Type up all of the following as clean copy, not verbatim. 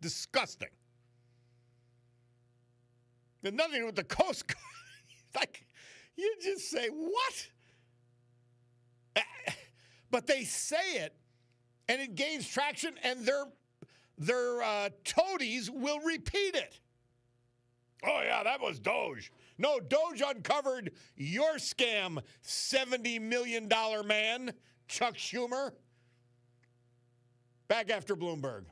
Disgusting. There's nothing to do with the Coast Guard. Like, you just say, what? But they say it, and it gains traction, and their toadies will repeat it. Oh, yeah, that was Doge. No, Doge uncovered your scam, $70 million man, Chuck Schumer. Back after Bloomberg.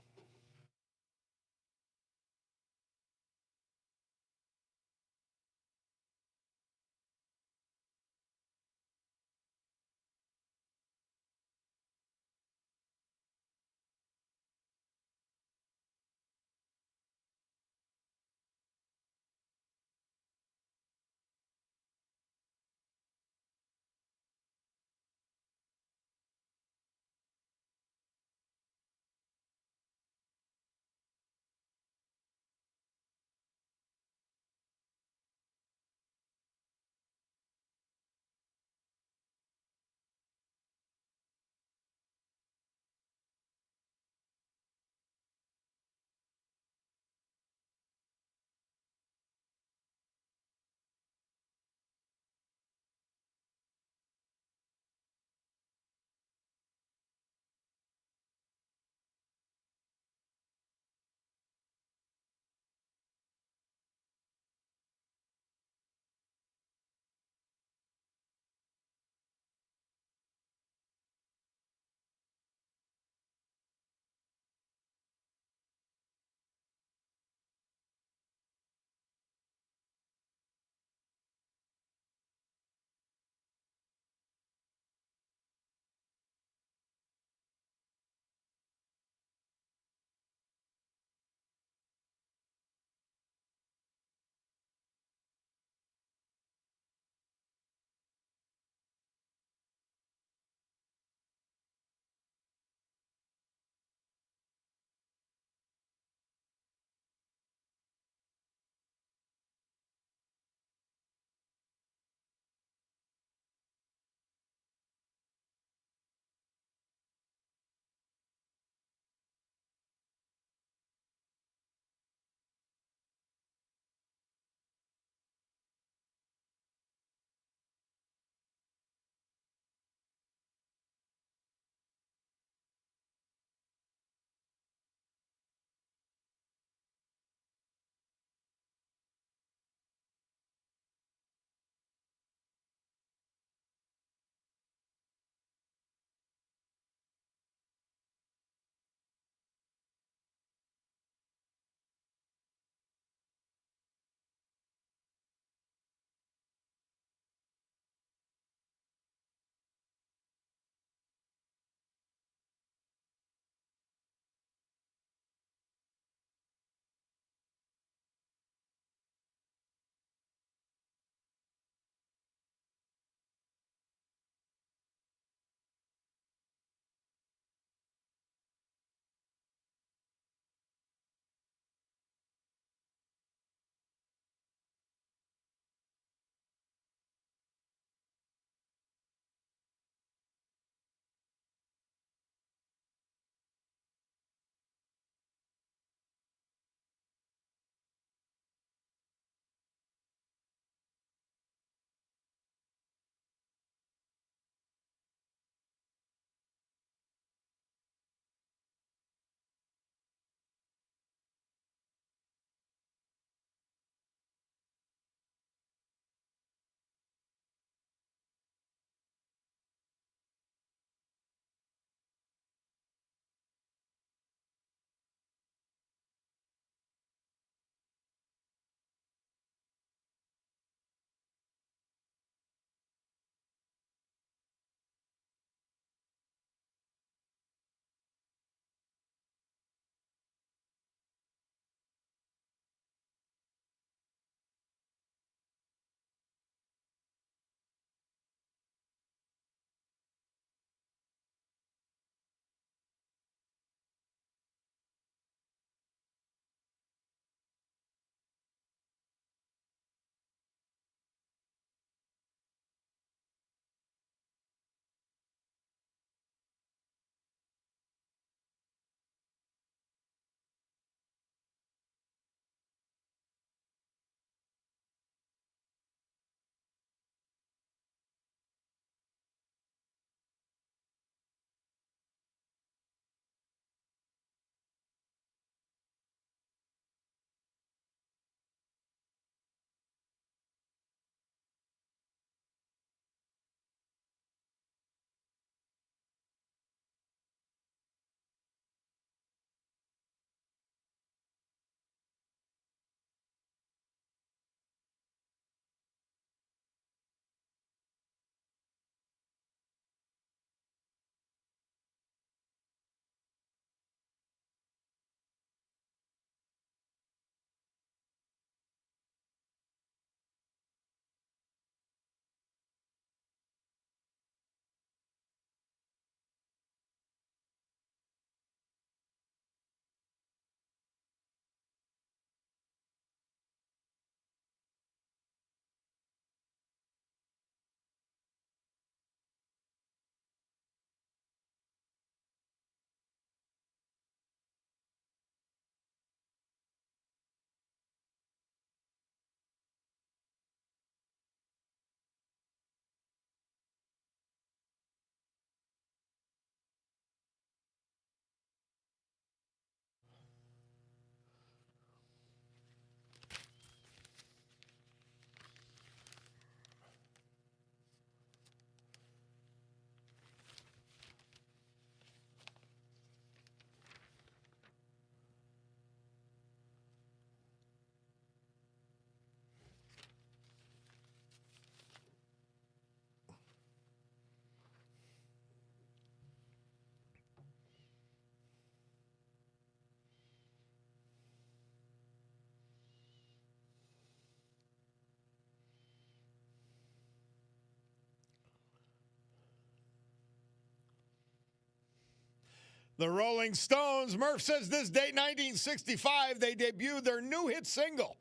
The Rolling Stones, Murph says this date, 1965, they debuted their new hit single.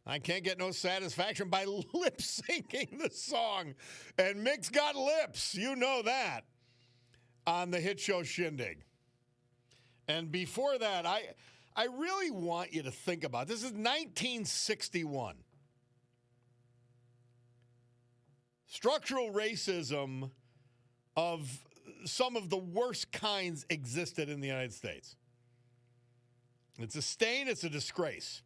I can't get no satisfaction by lip syncing the song. And Mick's got lips, you know that, on the hit show Shindig. And before that, I really want you to think about this. This is 1961. Structural racism of some of the worst kinds existed in the United States. It's a stain, it's a disgrace.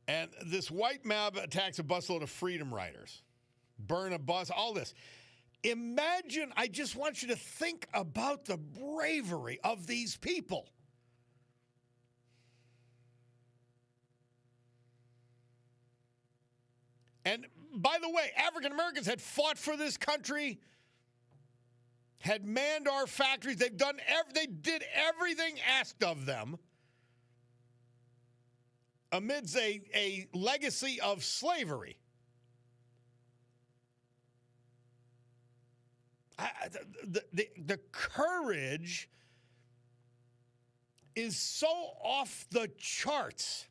And this white mob attacks a busload of freedom riders, burn a bus, all this. Imagine, I just want you to think about the bravery of these people. And by the way, African Americans had fought for this country, had manned our factories. They did everything asked of them amidst a legacy of slavery. The courage is so off the charts.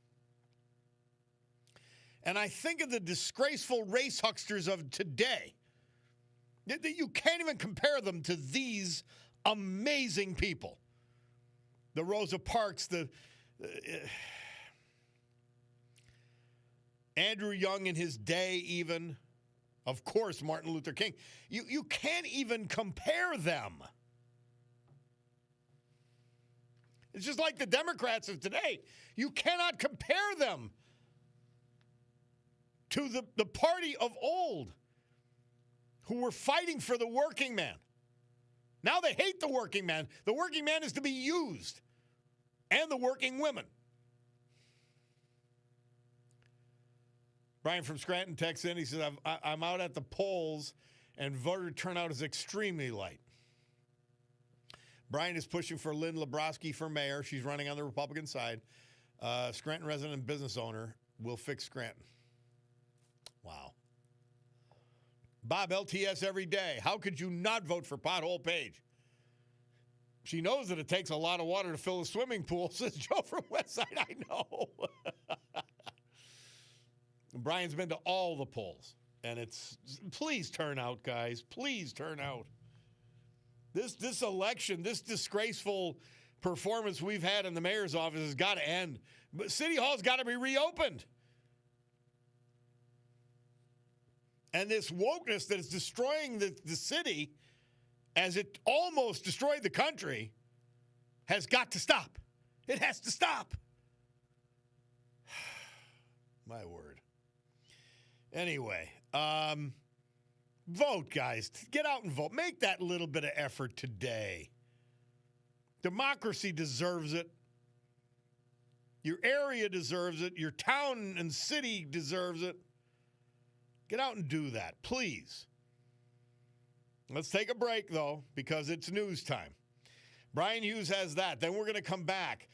And I think of the disgraceful race hucksters of today. You can't even compare them to these amazing people. The Rosa Parks, Andrew Young in his day even. Of course, Martin Luther King. You can't even compare them. It's just like the Democrats of today. You cannot compare them to the party of old who were fighting for the working man. Now they hate the working man. The working man is to be used, and the working women. Brian from Scranton texts in. He says, I'm out at the polls, and voter turnout is extremely light. Brian is pushing for Lynn Lebrowski for mayor. She's running on the Republican side. Scranton resident and business owner will fix Scranton. Wow. Bob, LTS every day. How could you not vote for Pothole Page? She knows that it takes a lot of water to fill a swimming pool, says Joe from Westside. I know. Brian's been to all the polls, and please turn out, guys. Please turn out. This election, this disgraceful performance we've had in the mayor's office has got to end. But City Hall's got to be reopened. And this wokeness that is destroying the city, as it almost destroyed the country, has got to stop. It has to stop. My word. Anyway, vote, guys. Get out and vote. Make that little bit of effort today. Democracy deserves it. Your area deserves it. Your town and city deserves it. Get out and do that, please. Let's take a break, though, because it's news time. Brian Hughes has that. Then we're going to come back.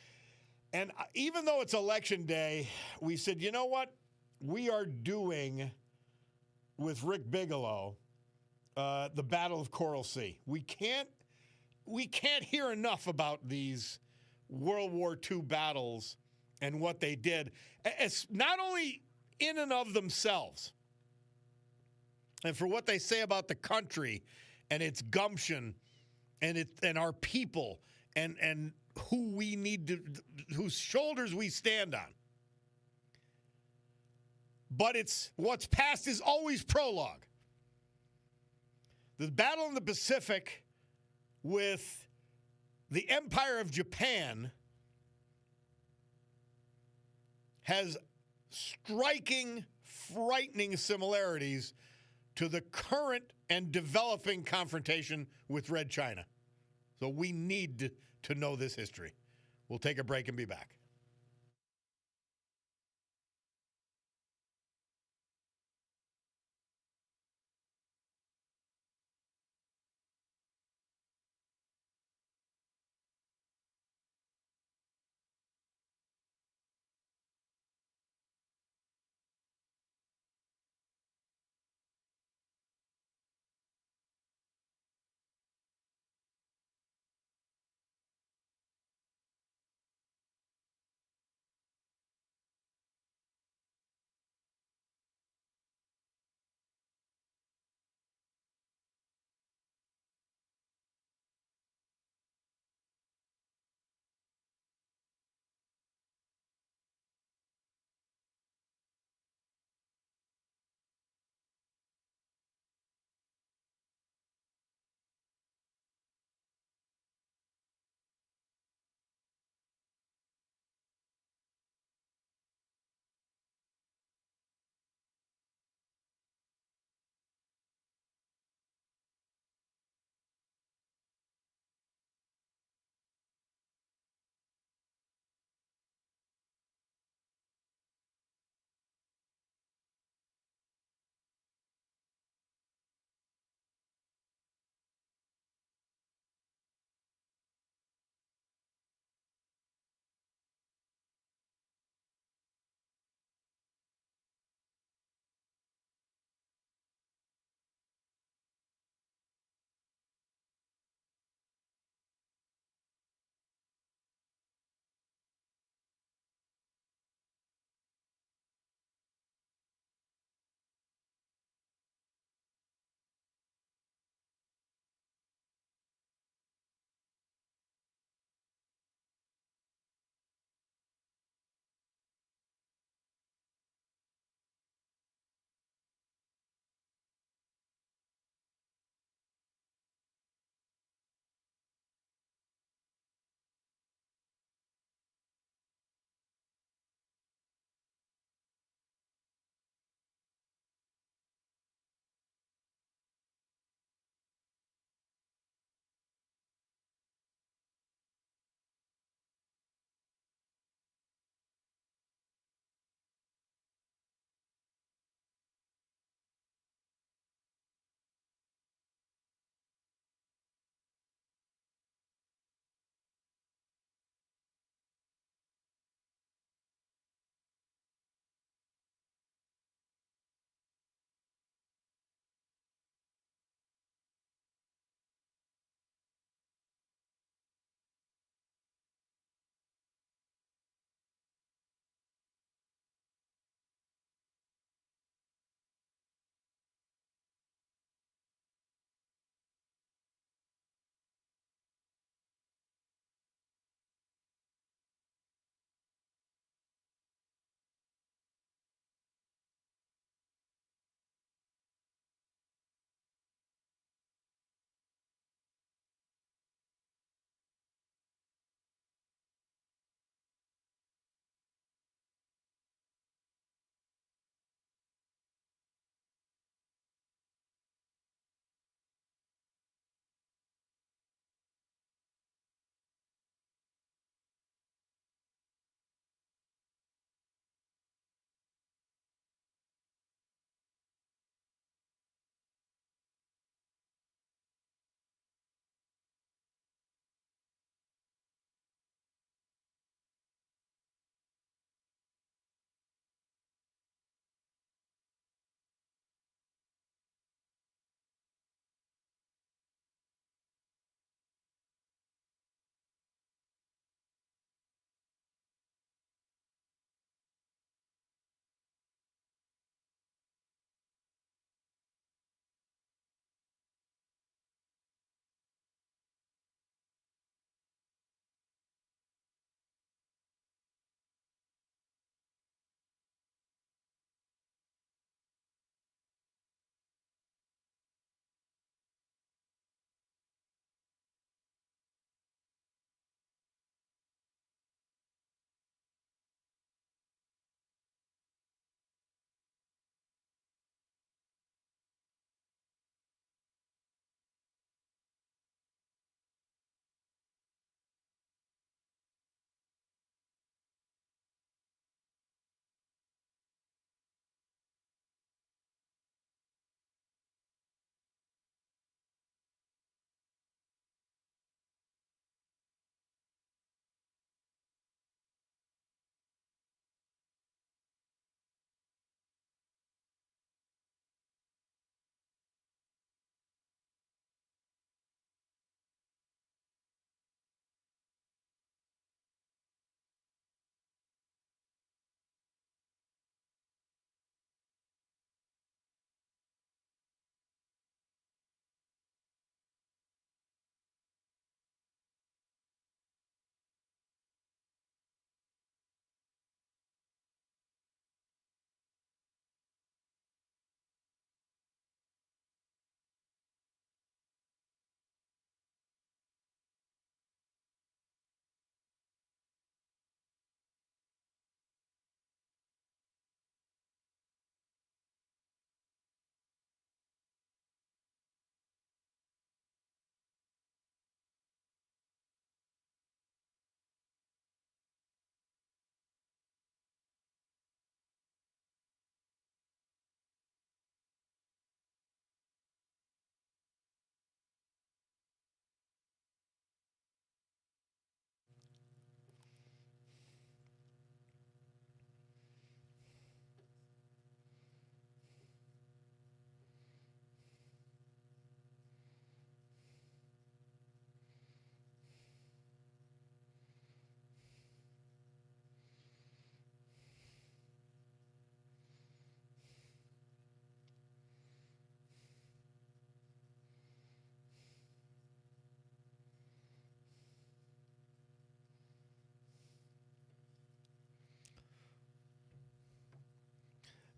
And even though it's election day, we said, you know what? We are doing, with Rick Bigelow, the Battle of Coral Sea. We can't hear enough about these World War II battles and what they did. It's not only in and of themselves, and for what they say about the country and its gumption and our people and who we need to, whose shoulders we stand on. But it's what's past is always prologue. The battle in the Pacific with the Empire of Japan has striking, frightening similarities to the current and developing confrontation with Red China. So we need to know this history. We'll take a break and be back.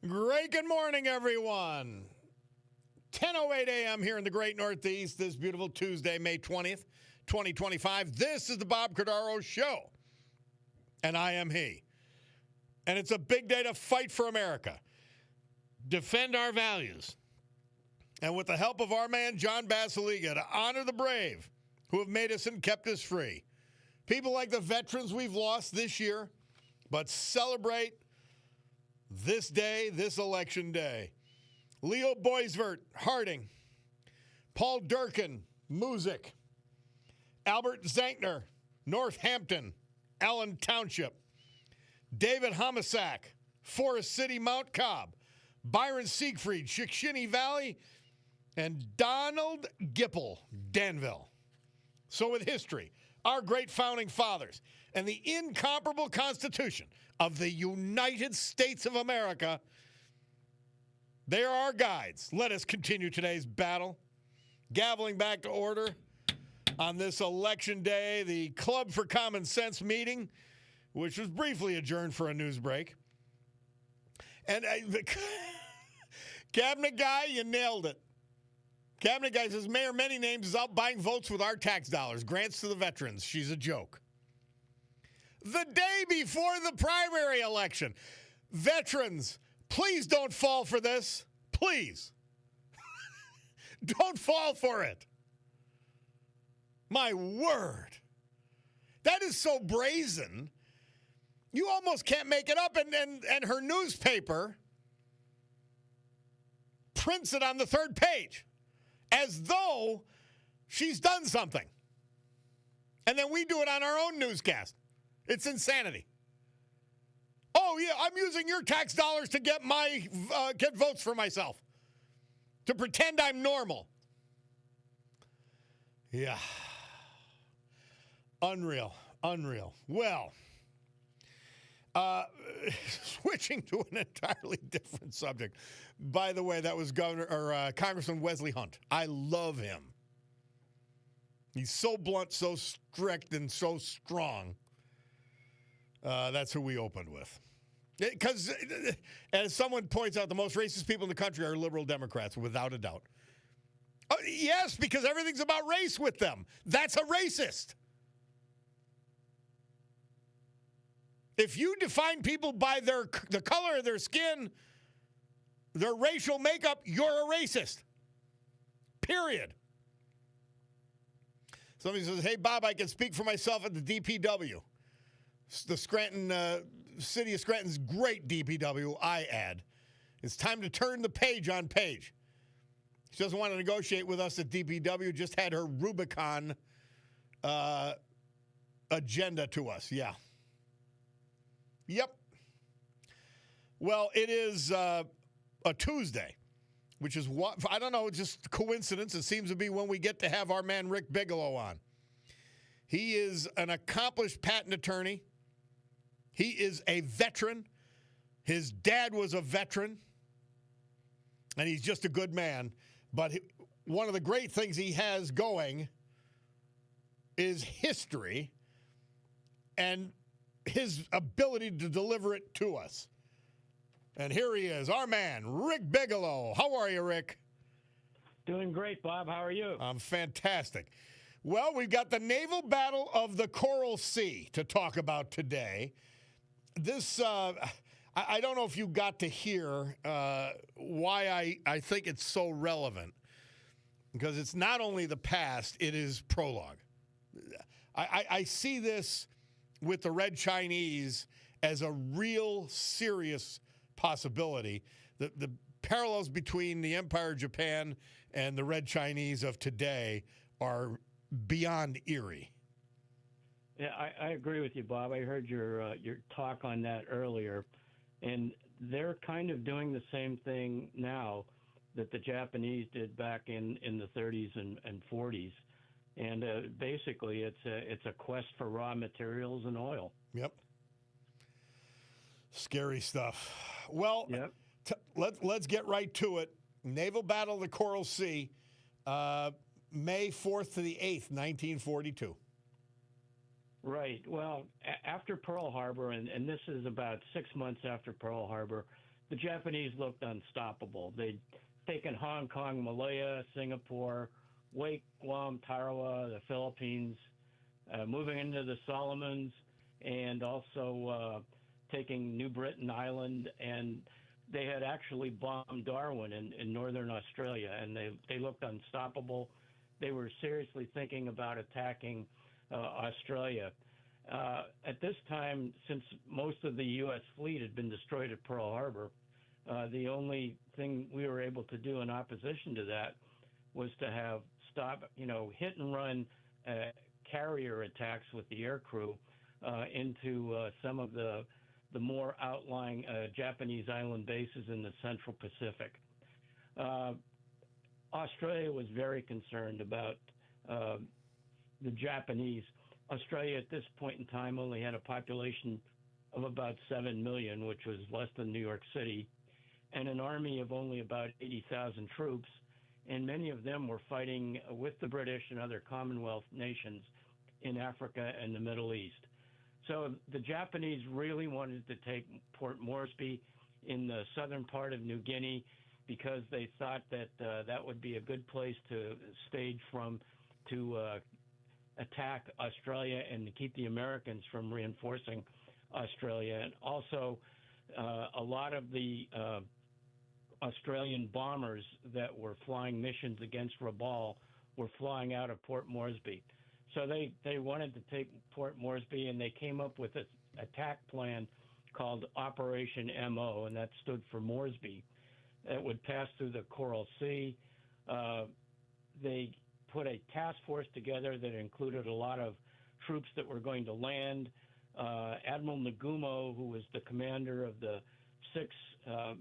Great good morning, everyone. 10:08 a.m. here in the great Northeast this beautiful Tuesday, May 20th, 2025. This is the Bob Cordaro Show, and I am he. And it's a big day to fight for America, defend our values, and with the help of our man, John Basiliga, to honor the brave who have made us and kept us free. People like the veterans we've lost this year, but celebrate this day, this election day. Leo Boisvert, Harding. Paul Durkin, Music. Albert Zankner, Northampton, Allen Township. David Homisak, Forest City, Mount Cobb. Byron Siegfried, Shikshini Valley. And Donald Gipple, Danville. So with history, our great founding fathers, and the incomparable Constitution of the United States of America, they are our guides. Let us continue today's battle. Gaveling back to order on this election day, the Club for Common Sense meeting, which was briefly adjourned for a news break. And the cabinet guy, you nailed it. Cabinet guy says, Mayor Many Names is out buying votes with our tax dollars. Grants to the veterans. She's a joke. The day before the primary election, veterans, please don't fall for this. Please. Don't fall for it. My word. That is so brazen. You almost can't make it up. And her newspaper prints it on the third page as though she's done something. And then we do it on our own newscast. It's insanity. Oh, yeah, I'm using your tax dollars to get get votes for myself, to pretend I'm normal. Yeah. Unreal. Well, switching to an entirely different subject. By the way, that was Congressman Wesley Hunt. I love him. He's so blunt, so strict, and so strong. That's who we opened with. Because, as someone points out, the most racist people in the country are liberal Democrats, without a doubt. Yes, because everything's about race with them. That's a racist. If you define people by the color of their skin, their racial makeup, you're a racist. Period. Somebody says, hey, Bob, I can speak for myself at the DPW. The Scranton, City of Scranton's great DPW, I add. It's time to turn the page on Paige. She doesn't want to negotiate with us at DPW, just had her Rubicon agenda to us. Yeah. Yep. Well, it is a Tuesday, which is what, I don't know, just coincidence. It seems to be when we get to have our man Rick Bigelow on. He is an accomplished patent attorney. He is a veteran. His dad was a veteran. And he's just a good man. But one of the great things he has going is history and his ability to deliver it to us. And here he is, our man, Rick Bigelow. How are you, Rick? Doing great, Bob. How are you? I'm fantastic. Well, we've got the naval battle of the Coral Sea to talk about today. This, I don't know if you got to hear why I think it's so relevant, because it's not only the past, it is prologue. I see this with the Red Chinese as a real serious possibility. The parallels between the Empire of Japan and the Red Chinese of today are beyond eerie. Yeah, I agree with you, Bob. I heard your talk on that earlier, and they're kind of doing the same thing now that the Japanese did back in the 30s and 40s. And basically, it's a quest for raw materials and oil. Yep. Scary stuff. Well, yep. Let's get right to it. Naval Battle of the Coral Sea, May 4th to the 8th, 1942. Right. Well, after Pearl Harbor, and this is about 6 months after Pearl Harbor, the Japanese looked unstoppable. They'd taken Hong Kong, Malaya, Singapore, Wake, Guam, Tarawa, the Philippines, moving into the Solomons, and also taking New Britain Island, and they had actually bombed Darwin in northern Australia, and they looked unstoppable. They were seriously thinking about attacking Australia. At this time, since most of the U.S. fleet had been destroyed at Pearl Harbor, the only thing we were able to do in opposition to that was to have hit and run carrier attacks with the aircrew into some of the more outlying Japanese island bases in the Central Pacific. Australia was very concerned about the Japanese. Australia at this point in time only had a population of about 7 million, which was less than New York City, and an army of only about 80,000 troops, and many of them were fighting with the British and other Commonwealth nations in Africa and the Middle East. So the Japanese really wanted to take Port Moresby in the southern part of New Guinea because they thought that that would be a good place to stage from to attack Australia and to keep the Americans from reinforcing Australia. And also, a lot of the Australian bombers that were flying missions against Rabaul were flying out of Port Moresby. So they wanted to take Port Moresby, and they came up with an attack plan called Operation MO, and that stood for Moresby. It would pass through the Coral Sea. They put a task force together that included a lot of troops that were going to land. Admiral Nagumo, who was the commander of the 6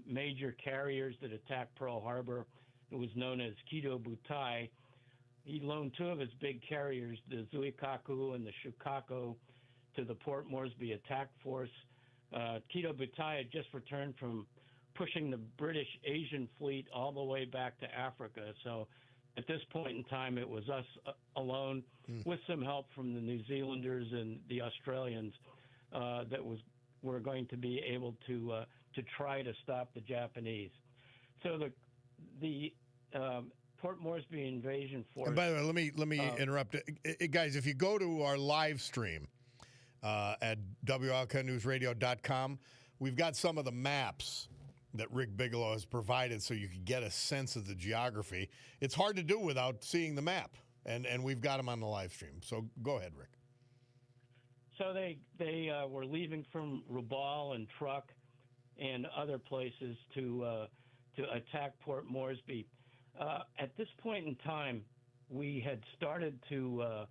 major carriers that attacked Pearl Harbor, it was known as Kido Butai. He loaned 2 of his big carriers, the Zuikaku and the Shukaku, to the Port Moresby attack force. Kido Butai had just returned from pushing the British Asian fleet all the way back to Africa. So at this point in time, it was us alone with some help from the New Zealanders and the Australians that were going to be able to try to stop the Japanese. So the Port Moresby invasion force. And by the way, let me interrupt. Guys, if you go to our live stream at WILKNewsradio.com, we've got some of the maps that Rick Bigelow has provided so you can get a sense of the geography. It's hard to do without seeing the map, and we've got them on the live stream. So go ahead, Rick. So they were leaving from Rabaul and Truk and other places to attack Port Moresby. At this point in time, we had started to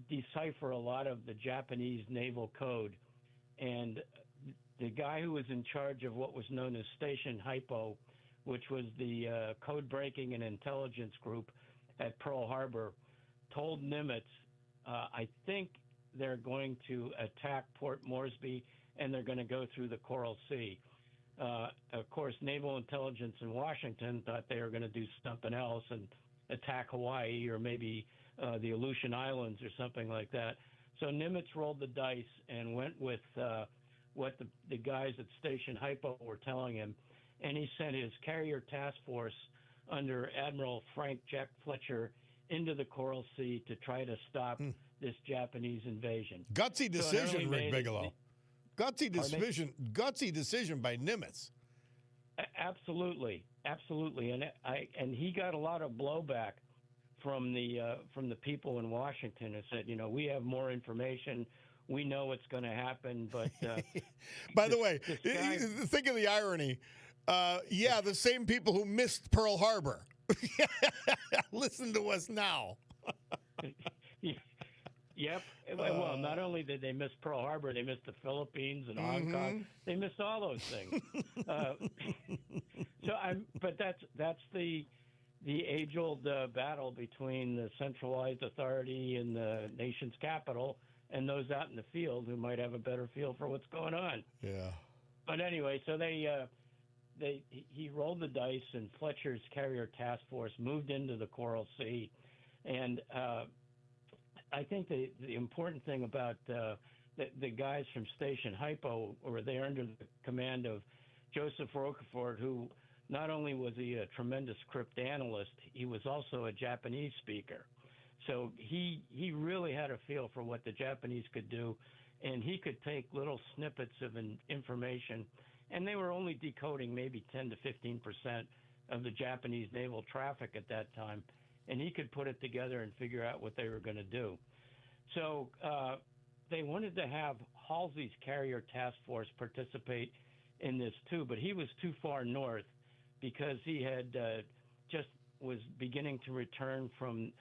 decipher a lot of the Japanese naval code, and the guy who was in charge of what was known as Station Hypo, which was the code breaking and intelligence group at Pearl Harbor, told Nimitz, I think they're going to attack Port Moresby and they're going to go through the Coral Sea. Of course, naval intelligence in Washington thought they were going to do something else and attack Hawaii or maybe the Aleutian Islands or something like that. So Nimitz rolled the dice and went with what the guys at Station Hypo were telling him, and he sent his carrier task force under Admiral Frank Jack Fletcher into the Coral Sea to try to stop this Japanese invasion. Gutsy decision, Rick Bigelow. Gutsy decision by Nimitz. Absolutely, and he got a lot of blowback from the people in Washington who said, we have more information. We know what's going to happen, but... By the way, think of the irony. The same people who missed Pearl Harbor. Listen to us now. Yep. Well, not only did they miss Pearl Harbor, they missed the Philippines and Hong Kong. They missed all those things. But that's the age-old battle between the centralized authority and the nation's capital and those out in the field who might have a better feel for what's going on. Yeah. But anyway, so he rolled the dice, and Fletcher's carrier task force moved into the Coral Sea. And I think the important thing about the guys from Station Hypo were there under the command of Joseph Roquefort, who not only was he a tremendous crypt analyst, he was also a Japanese speaker. So he really had a feel for what the Japanese could do, and he could take little snippets of information, and they were only decoding maybe 10 to 15% of the Japanese naval traffic at that time, and he could put it together and figure out what they were going to do. So they wanted to have Halsey's carrier task force participate in this too, but he was too far north because he had just was beginning to return from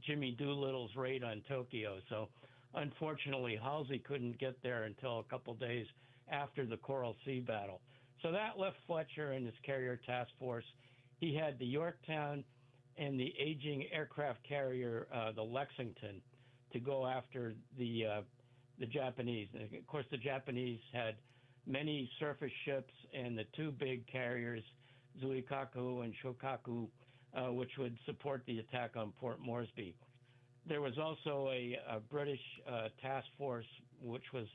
Jimmy Doolittle's raid on Tokyo. So unfortunately, Halsey couldn't get there until a couple days after the Coral Sea battle. So that left Fletcher and his carrier task force. He had the Yorktown and the aging aircraft carrier, the Lexington, to go after the Japanese. And of course, the Japanese had many surface ships and the two big carriers, Zuikaku and Shokaku, which would support the attack on Port Moresby. There was also a British task force, which was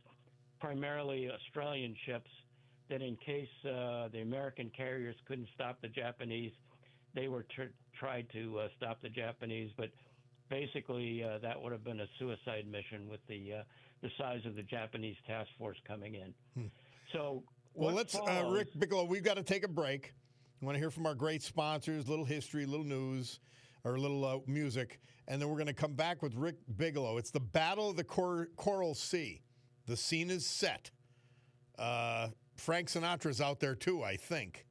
primarily Australian ships, that in case the American carriers couldn't stop the Japanese, they were tried to stop the Japanese. But basically, that would have been a suicide mission with the size of the Japanese task force coming in. So, well, let's, Rick Bigelow, we've got to take a break. I want to hear from our great sponsors, little history, little news, or a little music, and then we're going to come back with Rick Bigelow. It's the Battle of the Coral Sea. The scene is set. Frank Sinatra's out there, too, I think,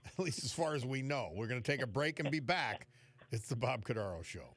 at least as far as we know. We're going to take a break and be back. It's the Bob Cordaro Show.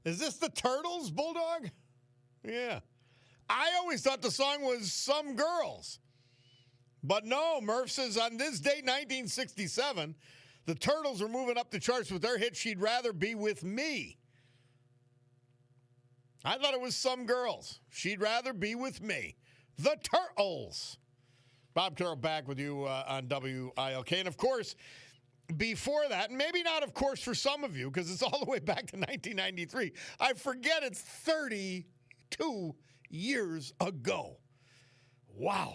Is this the Turtles, Bulldog? Yeah. I always thought the song was Some Girls. But no, Murph says on this date, 1967, the Turtles were moving up the charts with their hit, She'd Rather Be With Me. I thought it was Some Girls. She'd Rather Be With Me. The Turtles. Bob Cordaro back with you on WILK. And, of course, before that, and maybe not, of course, for some of you, because it's all the way back to 1993. I forget it's 32 years ago. Wow.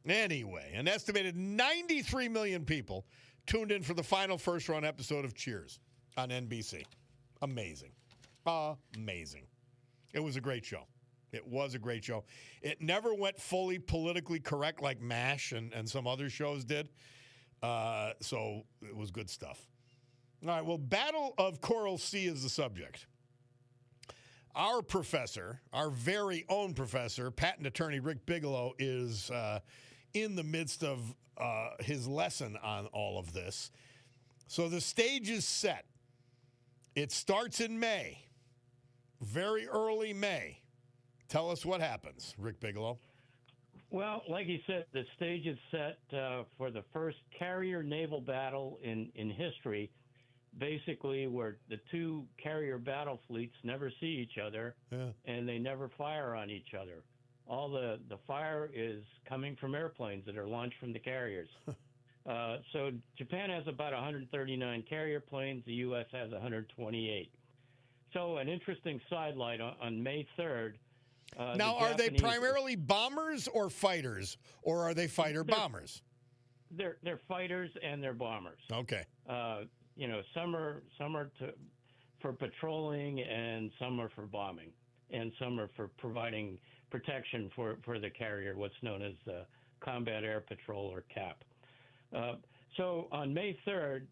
Anyway, an estimated 93 million people tuned in for the final first-run episode of Cheers on NBC. Amazing. Amazing. It was a great show. It was a great show. It never went fully politically correct like MASH and some other shows did. So it was good stuff. All right, well, Battle of Coral Sea is the subject. Our professor, our very own professor, patent attorney Rick Bigelow, is in the midst of his lesson on all of this. So the stage is set. It starts in May, very early May. Tell us what happens, Rick Bigelow. Well, like you said, the stage is set for the first carrier naval battle in history, basically where the two carrier battle fleets never see each other, and they never fire on each other. All the fire is coming from airplanes that are launched from the carriers. So Japan has about 139 carrier planes. The U.S. has 128. So an interesting sidelight on May 3rd. Now, are they primarily bombers or fighters, or are they fighter-bombers? They're fighters and they're bombers. Okay. Some are for patrolling, and some are for bombing, and some are for providing protection for the carrier, what's known as Combat Air Patrol, or CAP. So on May 3rd,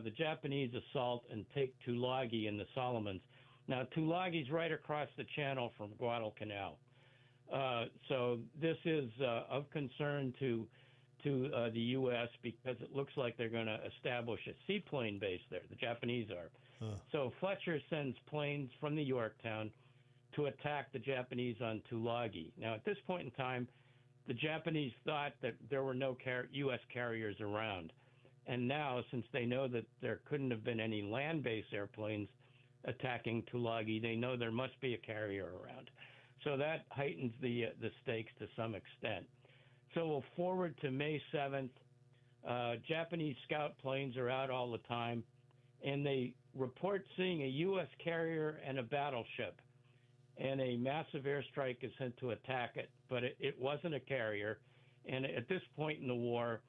the Japanese assault and take Tulagi in the Solomons. Now, Tulagi's right across the channel from Guadalcanal. So this is of concern to the U.S. because it looks like they're going to establish a seaplane base there. The Japanese are. So Fletcher sends planes from the Yorktown to attack the Japanese on Tulagi. Now, at this point in time, the Japanese thought that there were no U.S. carriers around. And now, since they know that there couldn't have been any land-based airplanes attacking Tulagi, they know there must be a carrier around. So that heightens the stakes to some extent. So we'll forward to May 7th. Japanese scout planes are out all the time, and they report seeing a U.S. carrier and a battleship, and a massive airstrike is sent to attack it, but it wasn't a carrier. And at this point in the war,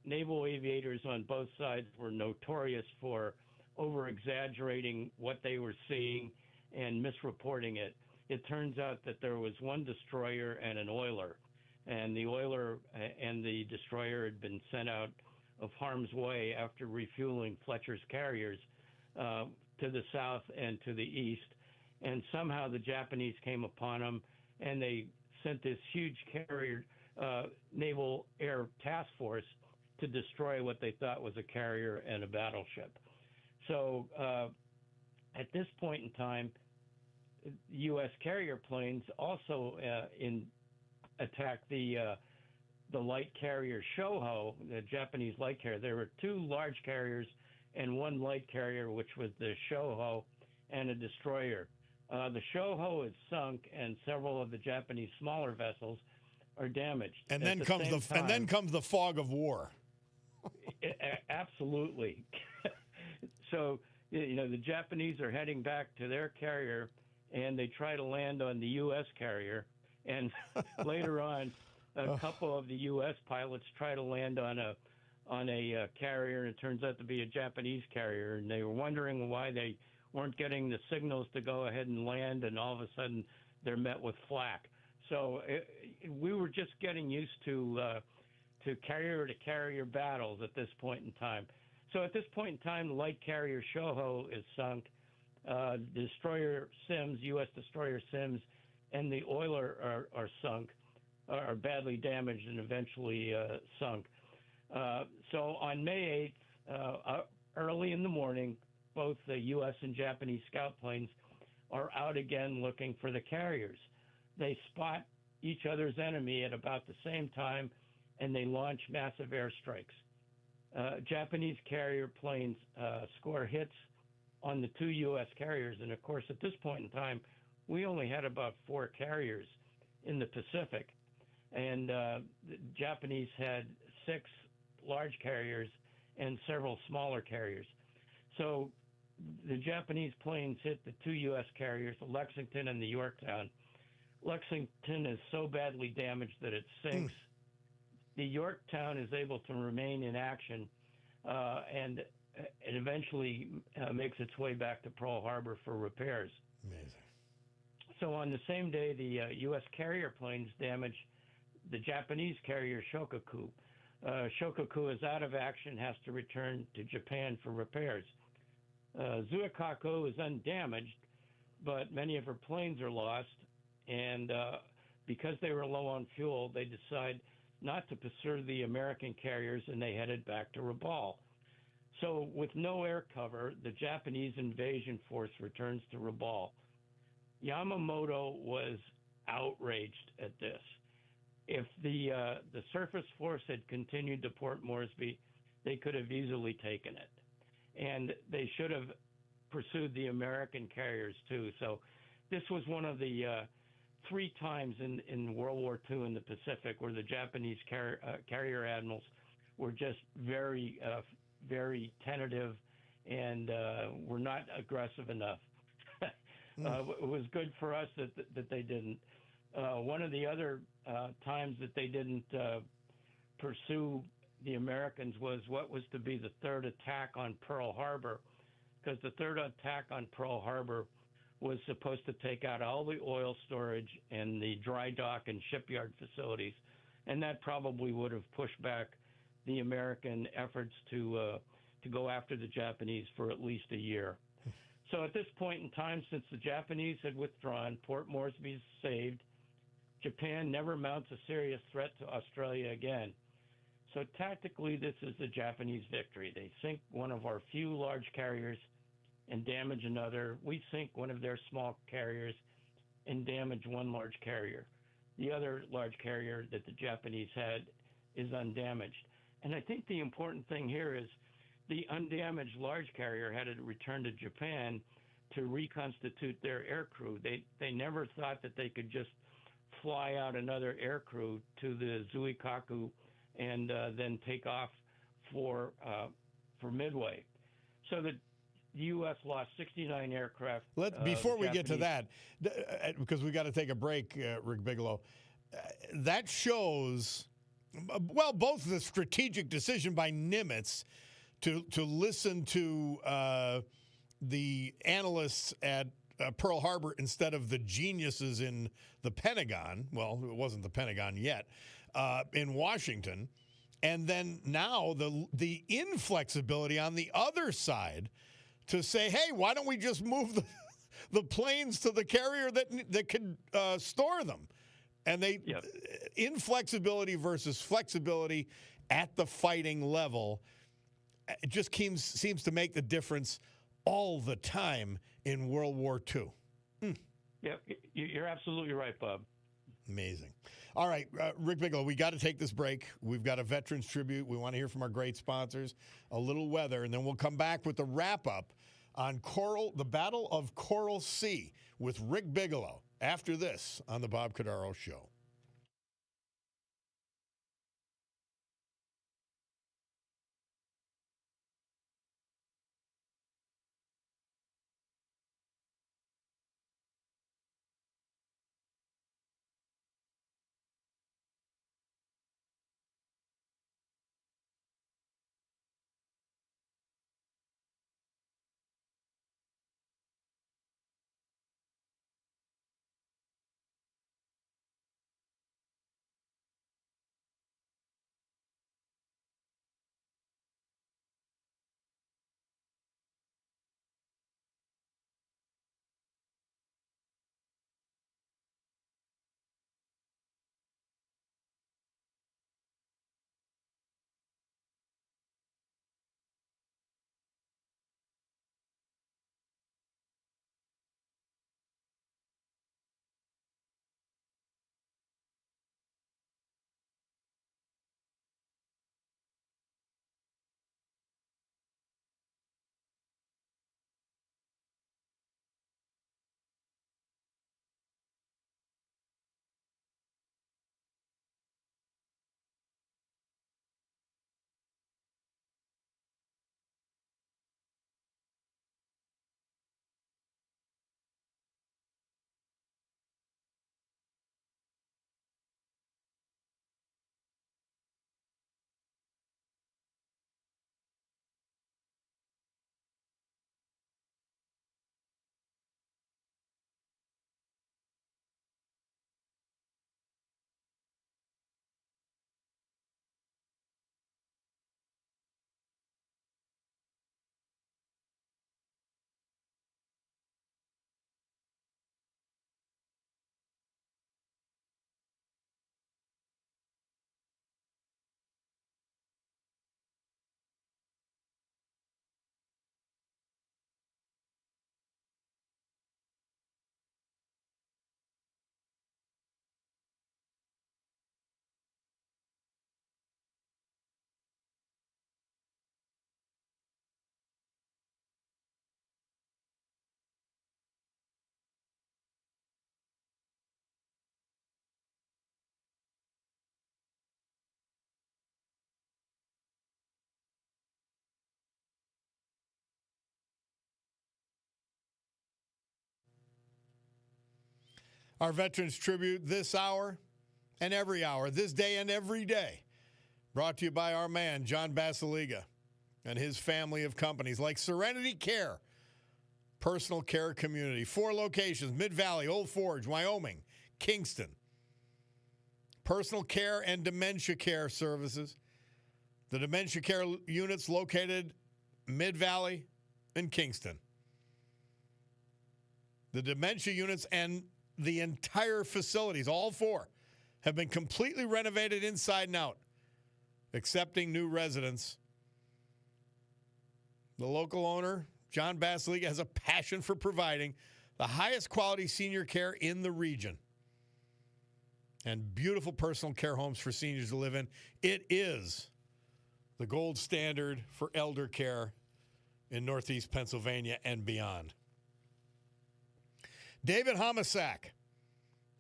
naval aviators on both sides were notorious for over-exaggerating what they were seeing and misreporting it. It turns out that there was one destroyer and an oiler, and the oiler and the destroyer had been sent out of harm's way after refueling Fletcher's carriers to the south and to the east. And somehow the Japanese came upon them, and they sent this huge carrier naval air task force to destroy what they thought was a carrier and a battleship. So at this point in time, U.S. carrier planes also attacked the light carrier Shoho, the Japanese light carrier. There were two large carriers and one light carrier, which was the Shoho, and a destroyer. The Shoho is sunk, and several of the Japanese smaller vessels are damaged. And then comes the fog of war. Absolutely. So, the Japanese are heading back to their carrier, and they try to land on the U.S. carrier. And later on, a couple of the U.S. pilots try to land on a carrier, and it turns out to be a Japanese carrier. And they were wondering why they weren't getting the signals to go ahead and land, and all of a sudden they're met with flak. So we were just getting used to carrier-to-carrier battles at this point in time. So at this point in time, the light carrier Shoho is sunk. The destroyer Sims, U.S. destroyer Sims, and the oiler are sunk, are badly damaged and eventually sunk. So on May 8th, early in the morning, both the U.S. and Japanese scout planes are out again looking for the carriers. They spot each other's enemy at about the same time, and they launch massive airstrikes. Japanese carrier planes score hits on the 2 U.S. carriers. And of course, at this point in time, we only had about 4 carriers in the Pacific. And the Japanese had 6 large carriers and several smaller carriers. So the Japanese planes hit the 2 U.S. carriers, the Lexington and the Yorktown. Lexington is so badly damaged that it sinks. The Yorktown is able to remain in action, and it eventually makes its way back to Pearl Harbor for repairs. Amazing. So on the same day, the U.S. carrier planes damage the Japanese carrier Shokaku. Shokaku is out of action, has to return to Japan for repairs. Zuikaku is undamaged, but many of her planes are lost, and because they were low on fuel, they decide not to pursue the American carriers, and they headed back to Rabaul. So with no air cover, the Japanese invasion force returns to Rabaul. Yamamoto was outraged at this. If the surface force had continued to Port Moresby, they could have easily taken it. And they should have pursued the American carriers too. So this was one of the 3 times in World War II in the Pacific where the Japanese carrier admirals were just very, very tentative and were not aggressive enough. It was good for us that they didn't. One of the other times that they didn't pursue the Americans was what was to be the third attack on Pearl Harbor, because the third attack on Pearl Harbor was supposed to take out all the oil storage and the dry dock and shipyard facilities, and that probably would have pushed back the American efforts to go after the Japanese for at least a year. So at this point in time, since the Japanese had withdrawn, Port Moresby is saved. Japan never mounts a serious threat to Australia again. So tactically, this is the Japanese victory. They sink one of our few large carriers and damage another. We sink one of their small carriers and damage one large carrier. The other large carrier that the Japanese had is undamaged. And I think the important thing here is the undamaged large carrier had to return to Japan to reconstitute their air crew. They never thought that they could just fly out another air crew to the Zuikaku and then take off for Midway. So the U.S. lost 69 aircraft. Before we get to that, because we got to take a break, Rick Bigelow, that shows, well, both the strategic decision by Nimitz to listen to the analysts at Pearl Harbor instead of the geniuses in the Pentagon. Well, it wasn't the Pentagon yet, in Washington. And then now the inflexibility on the other side to say, hey, why don't we just move the planes to the carrier that could store them? And inflexibility versus flexibility at the fighting level, it just seems to make the difference all the time in World War II. Yeah, you're absolutely right, Bob. Amazing. All right, Rick Bigelow, we got to take this break. We've got a Veterans Tribute. We want to hear from our great sponsors, a little weather, and then we'll come back with the wrap-up on the Battle of Coral Sea with Rick Bigelow after this on the Bob Cordaro Show. Our Veterans Tribute this hour and every hour, this day and every day, brought to you by our man, John Basiliga, and his family of companies like Serenity Care, personal care community. 4 locations, Mid-Valley, Old Forge, Wyoming, Kingston. Personal care and dementia care services. The dementia care units located Mid-Valley and Kingston. The dementia units and the entire facilities, all 4, have been completely renovated inside and out, accepting new residents. The local owner, John Basiliga, has a passion for providing the highest quality senior care in the region and beautiful personal care homes for seniors to live in. It is the gold standard for elder care in Northeast Pennsylvania and beyond. David Homisak,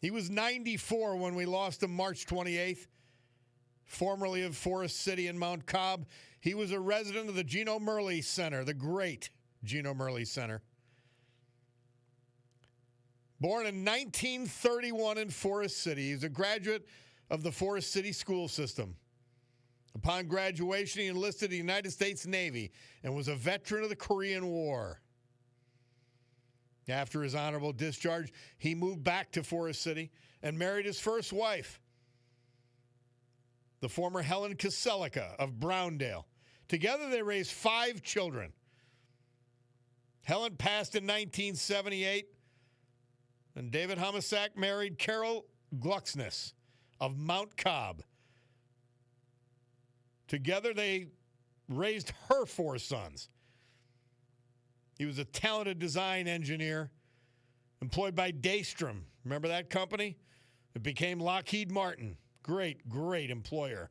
he was 94 when we lost him March 28th, formerly of Forest City and Mount Cobb. He was a resident of the Geno Murley Center, the great Geno Murley Center. Born in 1931 in Forest City, he's a graduate of the Forest City school system. Upon graduation, he enlisted in the United States Navy and was a veteran of the Korean War. After his honorable discharge, he moved back to Forest City and married his first wife, the former Helen Kaselica of Browndale. Together, they raised 5 children. Helen passed in 1978, and David Homisak married Carol Glucksness of Mount Cobb. Together, they raised her 4 sons. He was a talented design engineer employed by Daystrom. Remember that company? It became Lockheed Martin. Great, great employer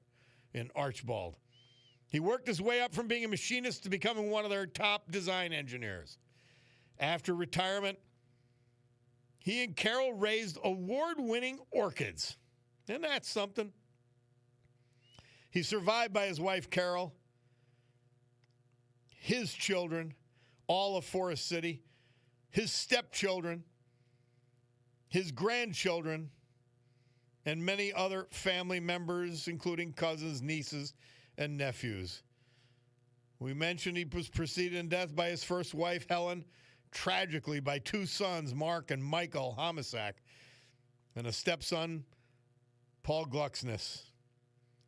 in Archbald. He worked his way up from being a machinist to becoming one of their top design engineers. After retirement, he and Carol raised award-winning orchids. Isn't that something? He's survived by his wife, Carol, his children, all of Forest City, his stepchildren, his grandchildren, and many other family members, including cousins, nieces, and nephews. We mentioned he was preceded in death by his first wife, Helen, tragically by 2 sons, Mark and Michael Homisak, and a stepson, Paul Glucksness.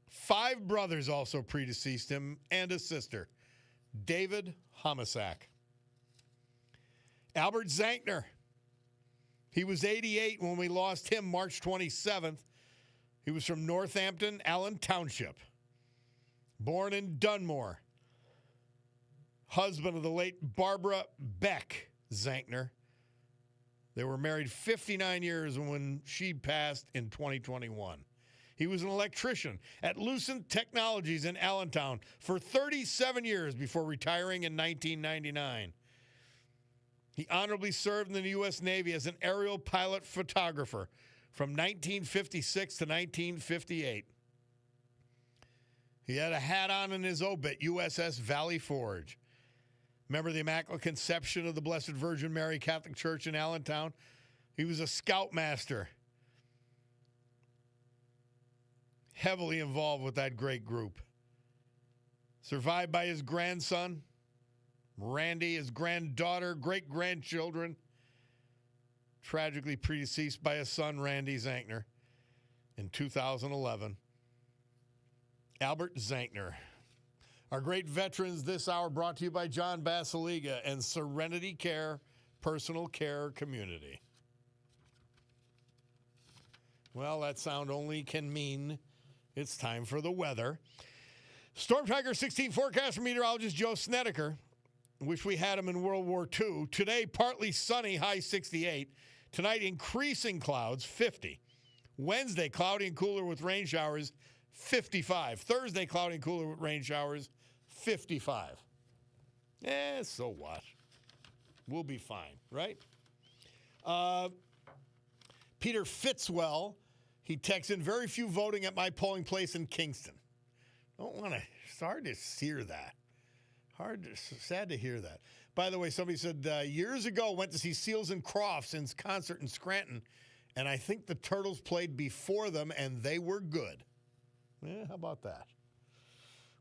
5 brothers also predeceased him, and a sister, David Homisak. Albert Zankner. He was 88 when we lost him March 27th. He was from Northampton, Allen Township. Born in Dunmore. Husband of the late Barbara Beck Zankner. They were married 59 years when she passed in 2021. He was an electrician at Lucent Technologies in Allentown for 37 years before retiring in 1999. He honorably served in the U.S. Navy as an aerial pilot photographer from 1956 to 1958. He had a hat on in his obit, USS Valley Forge. Remember the Immaculate Conception of the Blessed Virgin Mary Catholic Church in Allentown? He was a scoutmaster, heavily involved with that great group. Survived by his grandson, Randy, his granddaughter, great-grandchildren, tragically predeceased by his son, Randy Zankner, in 2011. Albert Zankner. Our great veterans this hour brought to you by John Basiliga and Serenity Care Personal Care Community. Well, that sound only can mean it's time for the weather. Storm Tracker 16 forecast meteorologist Joe Snedeker. Wish we had him in World War II. Today, partly sunny, high 68. Tonight, increasing clouds, 50. Wednesday, cloudy and cooler with rain showers, 55. Thursday, cloudy and cooler with rain showers, 55. So what? We'll be fine, right? Peter Fitzwell, he texts in, very few voting at my polling place in Kingston. It's hard to hear that. Sad to hear that. By the way, somebody said years ago went to see Seals and Crofts in concert in Scranton, And I think the Turtles played before them, and they were good. Yeah, how about that?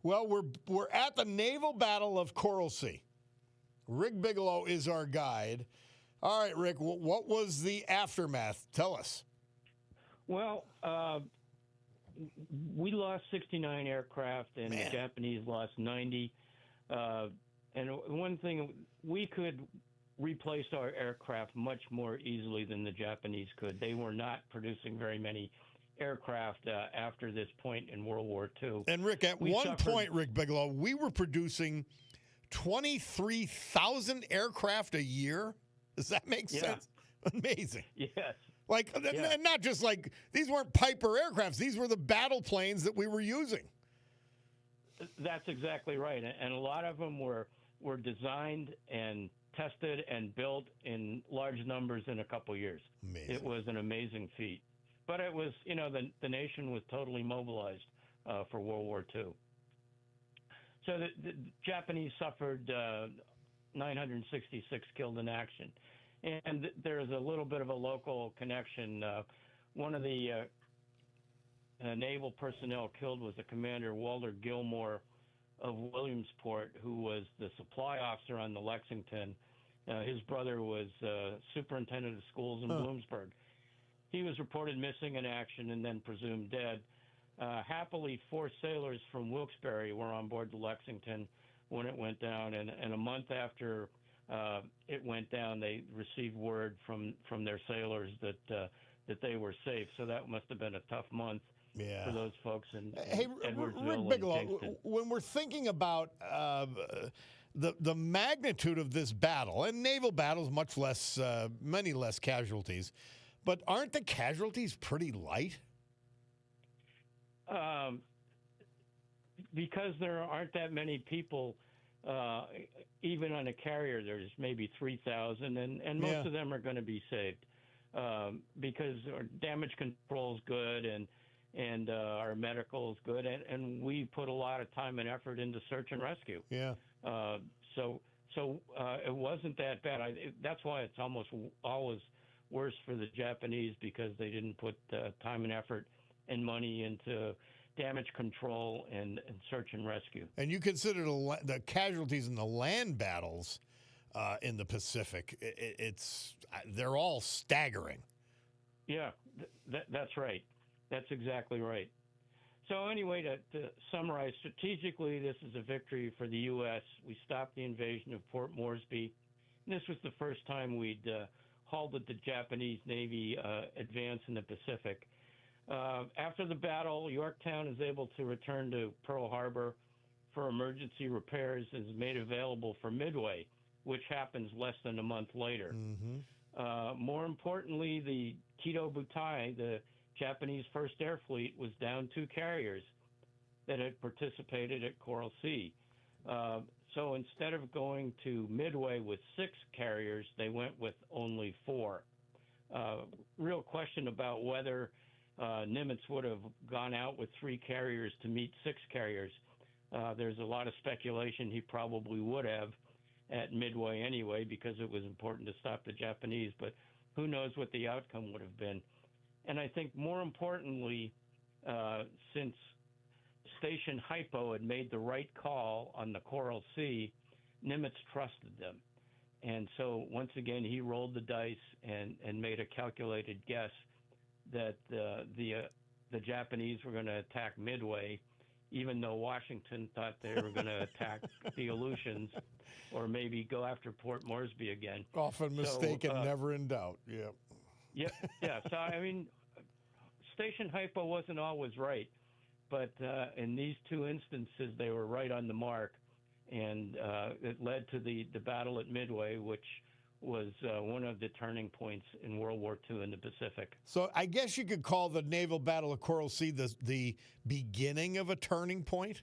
Well, we're at the Naval Battle of Coral Sea. Rick Bigelow is our guide. All right, Rick, what was the aftermath? Tell us. Well, we lost 69 aircraft, and the Japanese lost 90. And one thing, we could replace our aircraft much more easily than the Japanese could. They were not producing very many aircraft after this point in World War II. And Rick, at one point, Rick Bigelow, we were producing 23,000 aircraft a year. Does that make sense? Amazing. Yes. Like, and not just like, these weren't Piper aircrafts. These were the battle planes that we were using. That's exactly right. And a lot of them were designed and tested and built in large numbers in a couple years. Amazing. It was an amazing feat. But it was, the nation was totally mobilized for World War II. So the Japanese suffered 966 killed in action. And there's a little bit of a local connection. One of the naval personnel killed was the commander, Walter Gilmore of Williamsport, who was the supply officer on the Lexington. His brother was superintendent of schools in Bloomsburg. He was reported missing in action and then presumed dead. Happily, 4 sailors from Wilkes-Barre were on board the Lexington when it went down, and a month after it went down, they received word from their sailors that they were safe. So that must have been a tough month for those folks in Edwardsville. Rick Bigelow, when we're thinking about the magnitude of this battle, and naval battles, much less, many less casualties, but aren't the casualties pretty light? Because there aren't that many people, even on a carrier, there's maybe 3,000, and most of them are going to be saved because our damage control is good and our medical is good, and we put a lot of time and effort into search and rescue. Yeah. So it wasn't that bad. That's why it's almost always worse for the Japanese, because they didn't put time and effort and money into damage control and search and rescue. And you consider the casualties in the land battles in the Pacific, they're all staggering. Yeah, that's right. That's exactly right. So anyway, to summarize, strategically, this is a victory for the U.S. We stopped the invasion of Port Moresby. And this was the first time we'd halted the Japanese Navy advance in the Pacific. After the battle, Yorktown is able to return to Pearl Harbor for emergency repairs and is made available for Midway, which happens less than a month later. Mm-hmm. More importantly, the Kido Butai, the Japanese First Air Fleet, was down 2 carriers that had participated at Coral Sea. So instead of going to Midway with 6 carriers, they went with only 4. Real question about whether Nimitz would have gone out with 3 carriers to meet 6 carriers. There's a lot of speculation he probably would have at Midway anyway, because it was important to stop the Japanese, but who knows what the outcome would have been. And I think more importantly, since Station Hypo had made the right call on the Coral Sea, Nimitz trusted them. And so once again, he rolled the dice and made a calculated guess that the Japanese were going to attack Midway, even though Washington thought they were going to attack the Aleutians or maybe go after Port Moresby again. Often mistaken, never in doubt. Yeah. Yeah. So, I mean, Station Hypo wasn't always right, but in these 2 instances, they were right on the mark, and it led to the battle at Midway, which was one of the turning points in World War II in the Pacific. So I guess you could call the Naval Battle of Coral Sea the beginning of a turning point?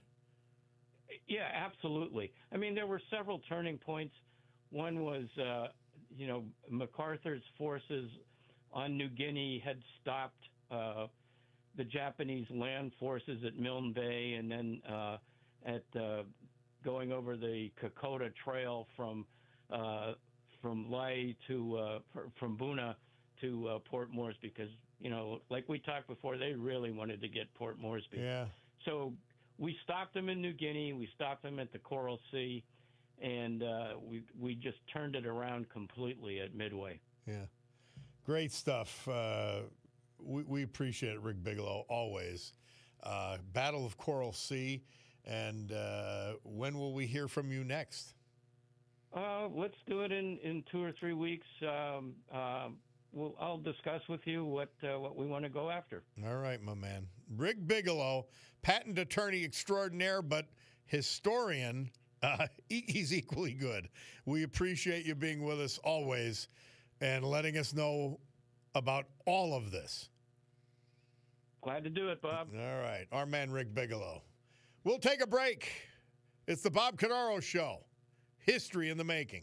Yeah, absolutely. I mean, there were several turning points. One was, MacArthur's forces on New Guinea had stopped the Japanese land forces at Milne Bay, and then at going over the Kokoda Trail from Lae to from Buna to Port Moresby because, like we talked before, they really wanted to get Port Moresby. Yeah. So we stopped them in New Guinea. We stopped them at the Coral Sea, and we just turned it around completely at Midway. Yeah. Great stuff. We appreciate it, Rick Bigelow, always. Battle of Coral Sea. And when will we hear from you next? Let's do it in 2 or 3 weeks. I'll discuss with you what we want to go after. All right, my man. Rick Bigelow, patent attorney extraordinaire, but historian. He's equally good. We appreciate you being with us always and letting us know about all of this. Glad to do it, Bob. All right. Our man, Rick Bigelow. We'll take a break. It's the Bob Cordaro Show. History in the making.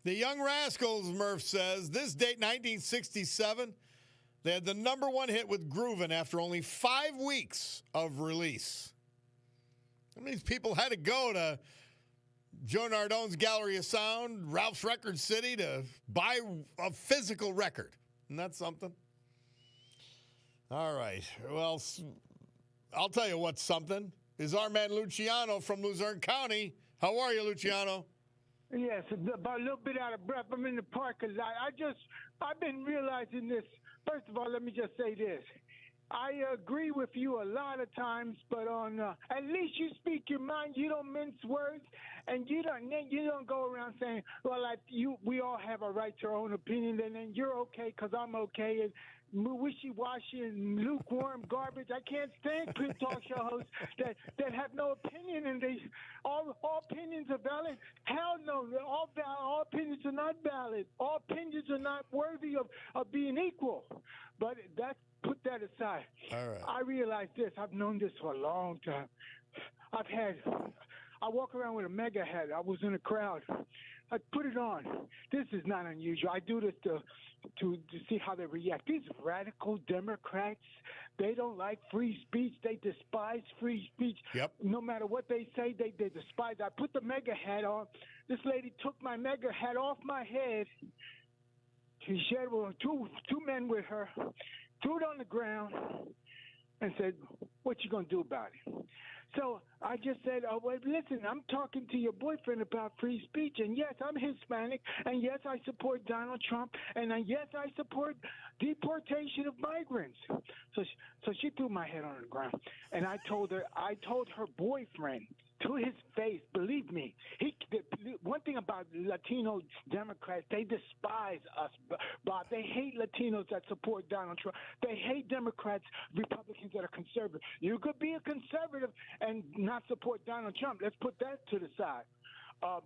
The Young Rascals, Murph says, this date, 1967, they had the number one hit with Groovin' after only 5 weeks of release. How many people had to go to Joe Nardone's Gallery of Sound, Ralph's Record City to buy a physical record? Isn't that something? All right. Well, I'll tell you what's something is our man Luciano from Luzerne County. How are you, Luciano? Yes, about a little bit out of breath. I'm in the parking lot. I've been realizing this. First of all, let me just say this. I agree with you a lot of times, but at least you speak your mind. You don't mince words, and you don't go around saying, "Well, we all have a right to our own opinion," and then you're okay because I'm okay, and wishy-washy and lukewarm garbage. I can't stand pit talk show hosts that have no opinion, and all opinions are valid. Hell no, all opinions are not valid. All opinions are not worthy of being equal. But put that aside. All right. I realize this. I've known this for a long time. I walk around with a mega hat. I was in a crowd. I put it on. This is not unusual. I do this to see how they react. These radical Democrats, they don't like free speech. They despise free speech. Yep. No matter what they say, they despise. I put the mega hat on. This lady took my mega hat off my head. She shared with two men with her, threw it on the ground, and said, "What you gonna do about it?" So I just said, "Oh, well, listen, I'm talking to your boyfriend about free speech, and yes, I'm Hispanic, and yes, I support Donald Trump, and yes, I support deportation of migrants." So she threw my head on the ground, and I told her boyfriend to his face, believe me, one thing about Latino Democrats, they despise us, Bob. They hate Latinos that support Donald Trump. They hate Democrats, Republicans that are conservative. You could be a conservative and not support Donald Trump. Let's put that to the side.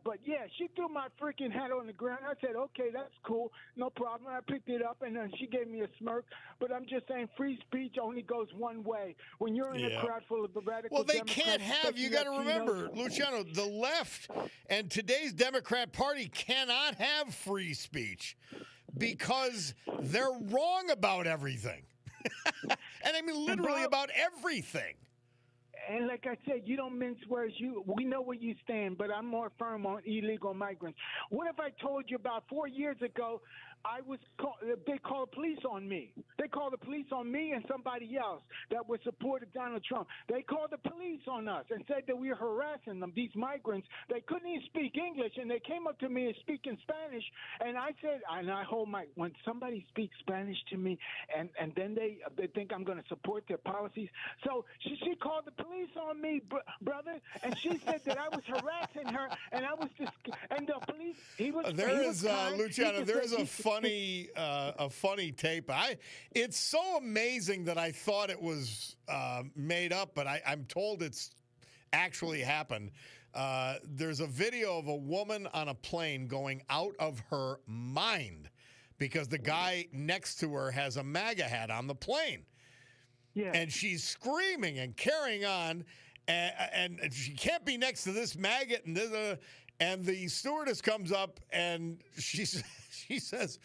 But, yeah, she threw my freaking hat on the ground. I said, okay, that's cool. No problem. I picked it up, and then she gave me a smirk. But I'm just saying free speech only goes one way. When you're in a crowd full of radical Well, they Democrats, can't have, you got to remember, Luciano, the left and today's Democrat Party cannot have free speech because they're wrong about everything. And I mean literally about everything. And like I said, you don't mince words. We know where you stand, but I'm more firm on illegal migrants. What if I told you about 4 years ago, they called police on me. They called the police on me and somebody else that was supported Donald Trump. They called the police on us and said that we were harassing them, these migrants. They couldn't even speak English, and they came up to me and speak in Spanish. And I said, and I hold when somebody speaks Spanish to me, and then they think I'm going to support their policies. So she called the police on me, brother, and she said that I was harassing her, and I was and the police. Luciano, there is a funny tape. It's so amazing that I thought it was made up, but I'm told it's actually happened. There's a video of a woman on a plane going out of her mind because the guy next to her has a MAGA hat on the plane. Yeah. And she's screaming and carrying on, and she can't be next to this maggot. And the stewardess comes up and she says,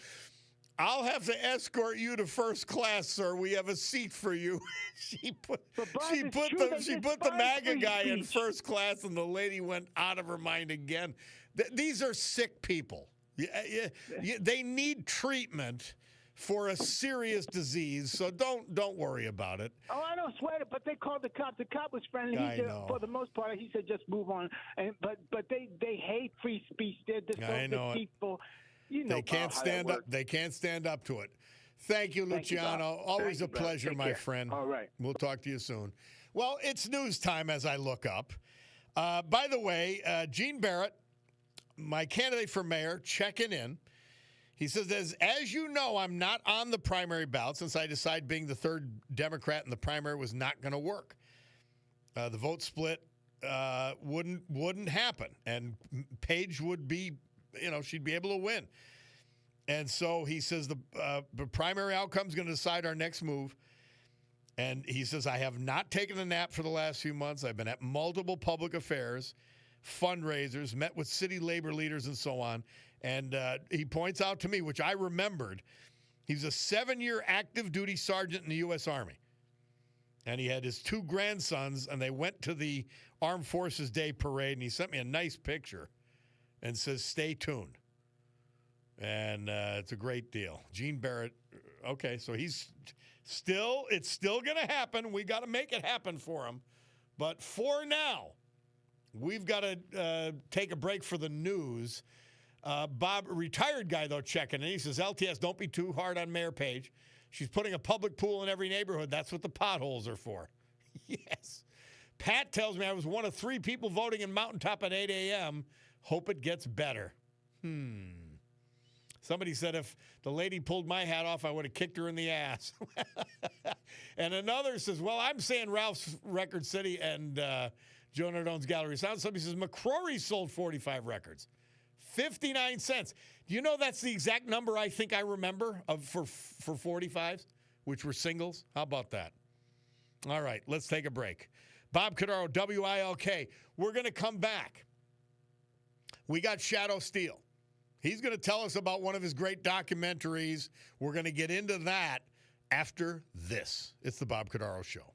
"I'll have to escort you to first class, sir. We have a seat for you." She put the MAGA guy in first class, and the lady went out of her mind again. These are sick people. They need treatment for a serious disease, so don't worry about it. Oh, I don't sweat it, but they called the cop. The cop was friendly. I know. For the most part, he said just move on. But they hate free speech. They're deceitful. They can't stand up. They can't stand up to it. Thank you, Luciano. Always a pleasure, my friend. All right. We'll talk to you soon. Well, it's news time as I look up. By the way, Gene Barrett, my candidate for mayor, checking in. He says, as you know, I'm not on the primary ballot since I decided being the third Democrat in the primary was not going to work. The vote split wouldn't happen, and Paige would be, she'd be able to win. And so he says the primary outcome is going to decide our next move. And he says, I have not taken a nap for the last few months. I've been at multiple public affairs fundraisers, met with city labor leaders and so on. And he points out to me, which I remembered, he's a 7-year active duty sergeant in the U.S. Army. And he had his 2 grandsons, and they went to the Armed Forces Day parade, and he sent me a nice picture and says, stay tuned. And it's a great deal. Gene Barrett, okay, so it's still going to happen. We got to make it happen for him. But for now, we've got to take a break for the news. Bob, a retired guy, though, checking in. He says, LTS, don't be too hard on Mayor Page. She's putting a public pool in every neighborhood. That's what the potholes are for. Yes. Pat tells me I was one of 3 people voting in Mountaintop at 8 a.m. Hope it gets better. Somebody said if the lady pulled my hat off, I would have kicked her in the ass. And another says, well, I'm saying Ralph's Record City and Joe Nardone's Gallery Sound. Somebody says McCrory sold 45 records. 59 cents. Do you know that's the exact number I think I remember for 45s, which were singles? How about that? All right, let's take a break. Bob Cordaro, WILK. We're going to come back. We got Shadow Steel. He's going to tell us about one of his great documentaries. We're going to get into that after this. It's the Bob Cordaro Show.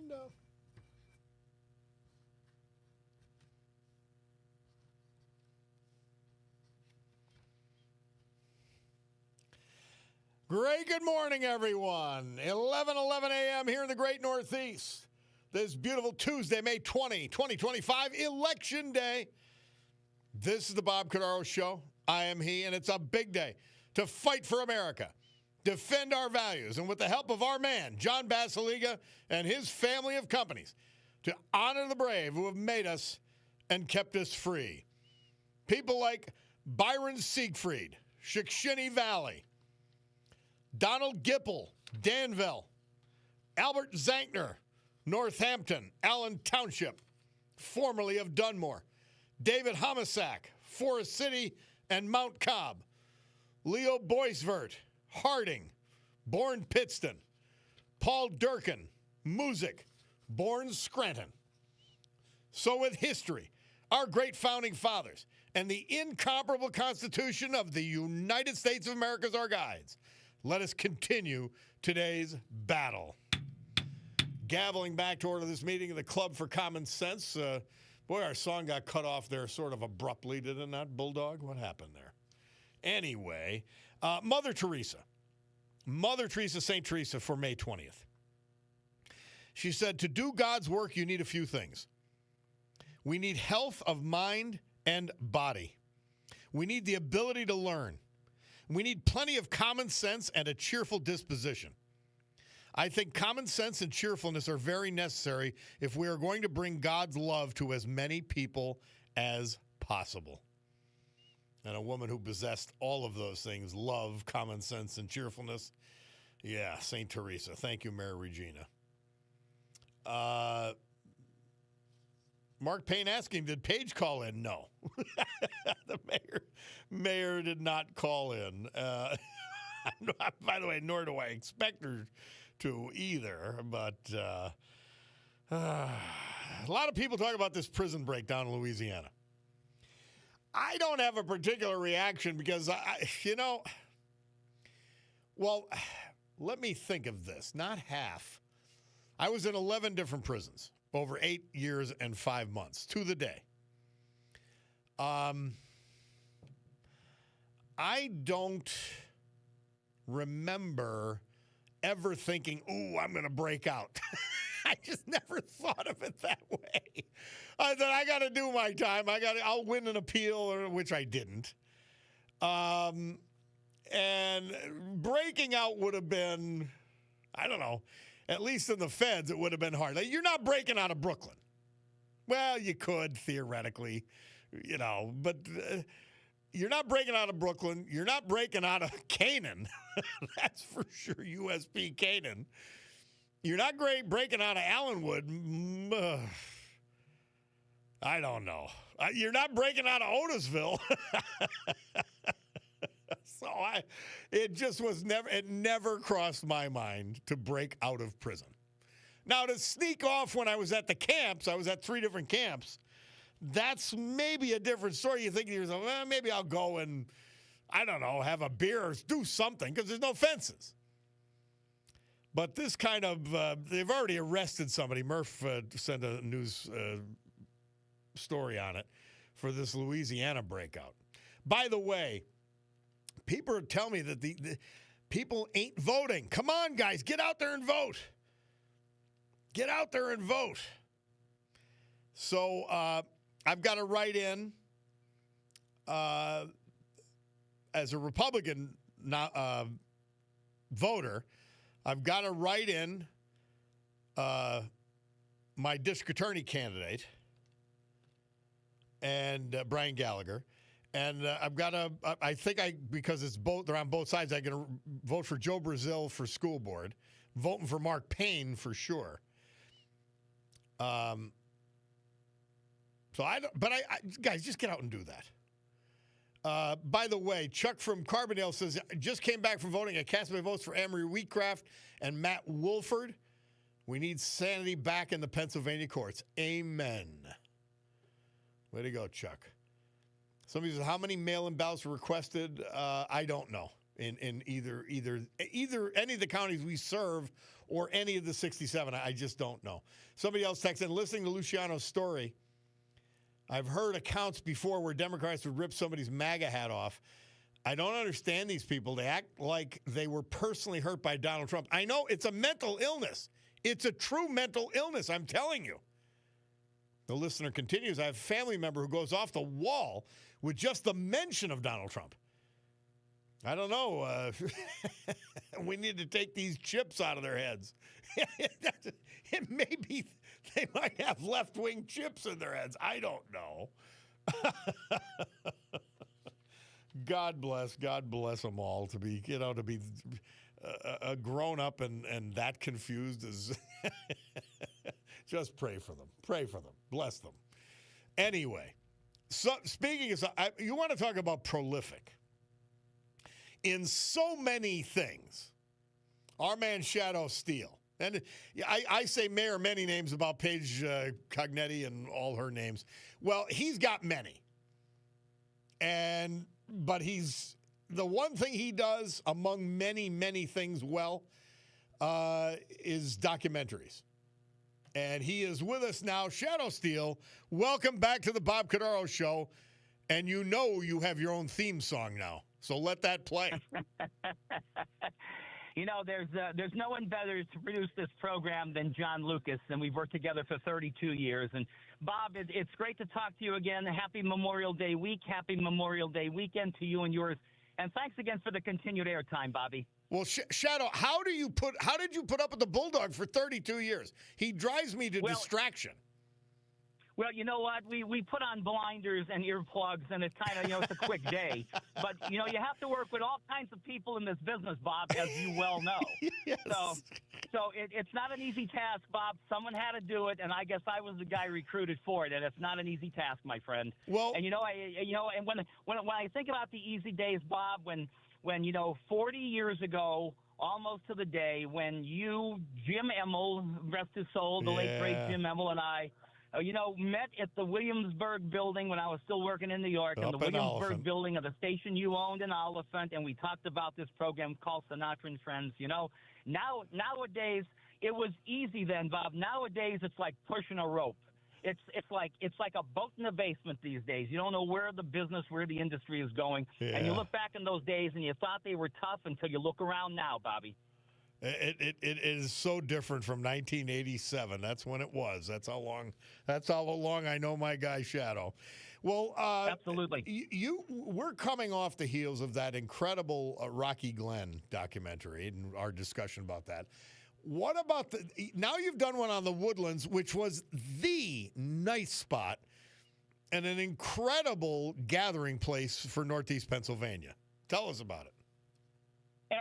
window. Great good morning, everyone. 11:11 a.m. here in the great Northeast. This beautiful Tuesday, May 20, 2025, Election Day. This is the Bob Cordaro Show. I am he, and it's a big day to fight for America, defend our values, and with the help of our man, John Basiliga, and his family of companies, to honor the brave who have made us and kept us free. People like Byron Siegfried, Shikshini Valley, Donald Gipple, Danville, Albert Zankner, Northampton, Allen Township, formerly of Dunmore, David Homisak, Forest City and Mount Cobb, Leo Boisvert, Harding, Bourne Pittston, Paul Durkin, Music, Bourne Scranton. So with history, our great founding fathers, and the incomparable Constitution of the United States of America as our guides, let us continue today's battle. Gaveling back to order this meeting of the Club for Common Sense. Boy, our song got cut off there sort of abruptly, didn't it, Bulldog? What happened there? Anyway, Mother Teresa, St. Teresa for May 20th. She said, to do God's work, you need a few things. We need health of mind and body. We need the ability to learn. We need plenty of common sense and a cheerful disposition. I think common sense and cheerfulness are very necessary if we are going to bring God's love to as many people as possible. And a woman who possessed all of those things, love, common sense, and cheerfulness. Yeah, St. Teresa. Thank you, Mary Regina. Mark Payne asking, did Paige call in? No. The mayor did not call in. By the way, nor do I expect her to either. But a lot of people talk about this prison breakdown in Louisiana. I don't have a particular reaction because, let me think of this. Not half. I was in 11 different prisons over 8 years and 5 months to the day. I don't remember ever thinking, ooh, I'm going to break out. I just never thought of it that way. I thought, I got to do my time. I'll win an appeal, which I didn't. And breaking out would have been, I don't know, at least in the feds, it would have been hard. Like, you're not breaking out of Brooklyn. Well, you could, theoretically, but you're not breaking out of Brooklyn. You're not breaking out of Canaan. That's for sure, USP Canaan. You're not breaking out of Allenwood. I don't know. You're not breaking out of Otisville. So it never crossed my mind to break out of prison. Now, to sneak off when I was at the camps, I was at 3 different camps, that's maybe a different story. You think to yourself, well, maybe I'll go and, I don't know, have a beer or do something because there's no fences. But this kind of, they've already arrested somebody. Murph sent a news story on it for this Louisiana breakout. By the way, people are telling me that the people ain't voting. Come on, guys, get out there and vote. Get out there and vote. So I've got to write in as a Republican voter. I've got to write in my district attorney candidate and Brian Gallagher. And I've got to, because it's both, they're on both sides, I'm going to vote for Joe Brazil for school board, voting for Mark Payne for sure. Guys, just get out and do that. By the way, Chuck from Carbondale says, just came back from voting. I cast my votes for Amory Wheatcraft and Matt Wolford. We need sanity back in the Pennsylvania courts. Amen. Way to go, Chuck. Somebody says, how many mail-in ballots were requested? I don't know. in either any of the counties we serve or any of the 67. I just don't know. Somebody else texted, listening to Luciano's story, I've heard accounts before where Democrats would rip somebody's MAGA hat off. I don't understand these people. They act like they were personally hurt by Donald Trump. I know it's a mental illness. It's a true mental illness, I'm telling you. The listener continues, I have a family member who goes off the wall with just the mention of Donald Trump. I don't know. We need to take these chips out of their heads. It may be they might have left-wing chips in their heads. I don't know. God bless them all. To be a grown up and that confused is just pray for them. Pray for them. Bless them. Anyway, so speaking of, you want to talk about prolific. In so many things, our man Shadow Steele, and I say mayor many names about Paige Cognetti and all her names. Well, he's got many. But he's the one thing he does among many, many things well is documentaries. And he is with us now. Shadow Steele, welcome back to the Bob Cordaro Show. And you know you have your own theme song now. So let that play. You know, there's no one better to produce this program than John Lucas, and we've worked together for 32 years. And, Bob, it's great to talk to you again. Happy Memorial Day week. Happy Memorial Day weekend to you and yours. And thanks again for the continued airtime, Bobby. Well, Shadow, how did you put up with the Bulldog for 32 years? He drives me to distraction. Well, you know what? We put on blinders and earplugs, and it's kind of, it's a quick day. But, you have to work with all kinds of people in this business, Bob, as you well know. Yes. So it's not an easy task, Bob. Someone had to do it, and I guess I was the guy recruited for it, and it's not an easy task, my friend. Well, and and when I think about the easy days, Bob, when 40 years ago, almost to the day, when you, Jim Emmel, rest his soul, the late great Jim Emmel, and I, met at the Williams-Barre building when I was still working in New York, and the Williams-Barre building of the station you owned in Oliphant, and we talked about this program called Sinatra and Friends. Nowadays it was easy then, Bob. Nowadays it's like pushing a rope. It's like a boat in the basement these days. You don't know where the industry is going, and you look back in those days and you thought they were tough until you look around now, Bobby. It is so different from 1987. That's when it was. That's how long I know my guy Shadow. Well, absolutely. We're coming off the heels of that incredible Rocky Glen documentary and our discussion about that. What about now you've done one on the Woodlands, which was the nice spot and an incredible gathering place for Northeast Pennsylvania. Tell us about it.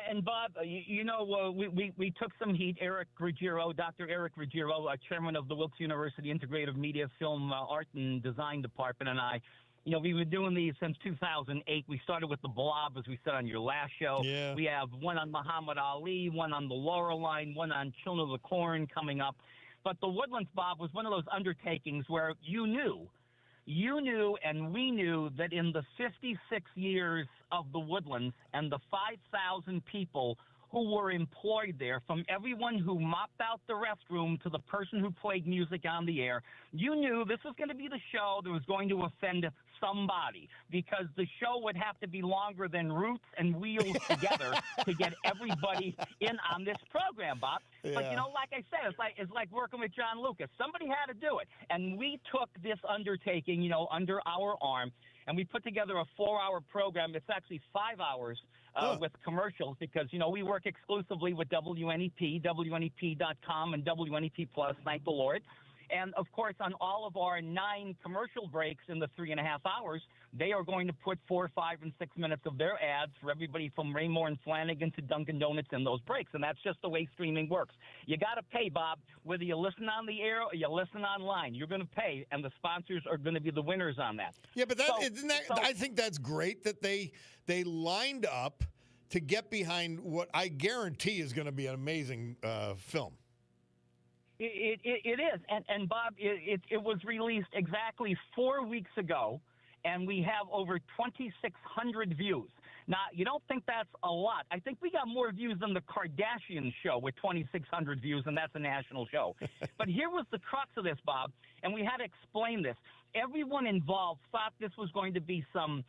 And Bob, we took some heat. Dr. Eric Ruggiero, chairman of the Wilkes University Integrative Media Film Art and Design Department, and I, we've been doing these since 2008. We started with the Blob, as we said on your last show. Yeah. We have one on Muhammad Ali, one on the Laurel Line, one on Children of the Corn coming up. But the Woodlands, Bob, was one of those undertakings where you knew and we knew that in the 56 years of the Woodlands and the 5,000 people who were employed there, from everyone who mopped out the restroom to the person who played music on the air, you knew this was going to be the show that was going to offend somebody, because the show would have to be longer than Roots and Wheels together to get everybody in on this program, Bob. Yeah. But like I said, it's like working with John Lucas. Somebody had to do it, and we took this undertaking, under our arm, and we put together a 4-hour program. It's actually 5 hours with commercials, because we work exclusively with WNEP, WNEP.com, and WNEP Plus. Thank the Lord. And, of course, on all of our 9 commercial breaks in the 3.5 hours, they are going to put 4, 5, and 6 minutes of their ads for everybody from Raymore and Flanagan to Dunkin' Donuts in those breaks. And that's just the way streaming works. You got to pay, Bob. Whether you listen on the air or you listen online, you're going to pay, and the sponsors are going to be the winners on that. Yeah, but I think that's great that they lined up to get behind what I guarantee is going to be an amazing film. It is. And Bob, it was released exactly 4 weeks ago, and we have over 2,600 views. Now, you don't think that's a lot. I think we got more views than the Kardashian show with 2,600 views, and that's a national show. But here was the crux of this, Bob, and we had to explain this. Everyone involved thought this was going to be some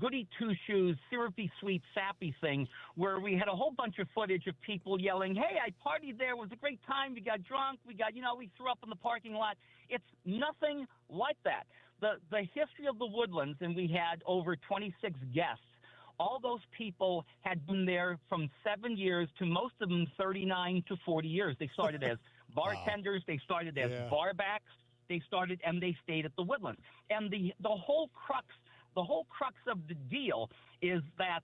goody two-shoes, syrupy, sweet, sappy thing where we had a whole bunch of footage of people yelling, hey, I partied there. It was a great time. We got drunk. We threw up in the parking lot. It's nothing like that. The history of the Woodlands, and we had over 26 guests. All those people had been there from 7 years to most of them 39 to 40 years. They started as bartenders. Wow. They started as barbacks. They stayed at the Woodlands. And the whole crux of the deal is that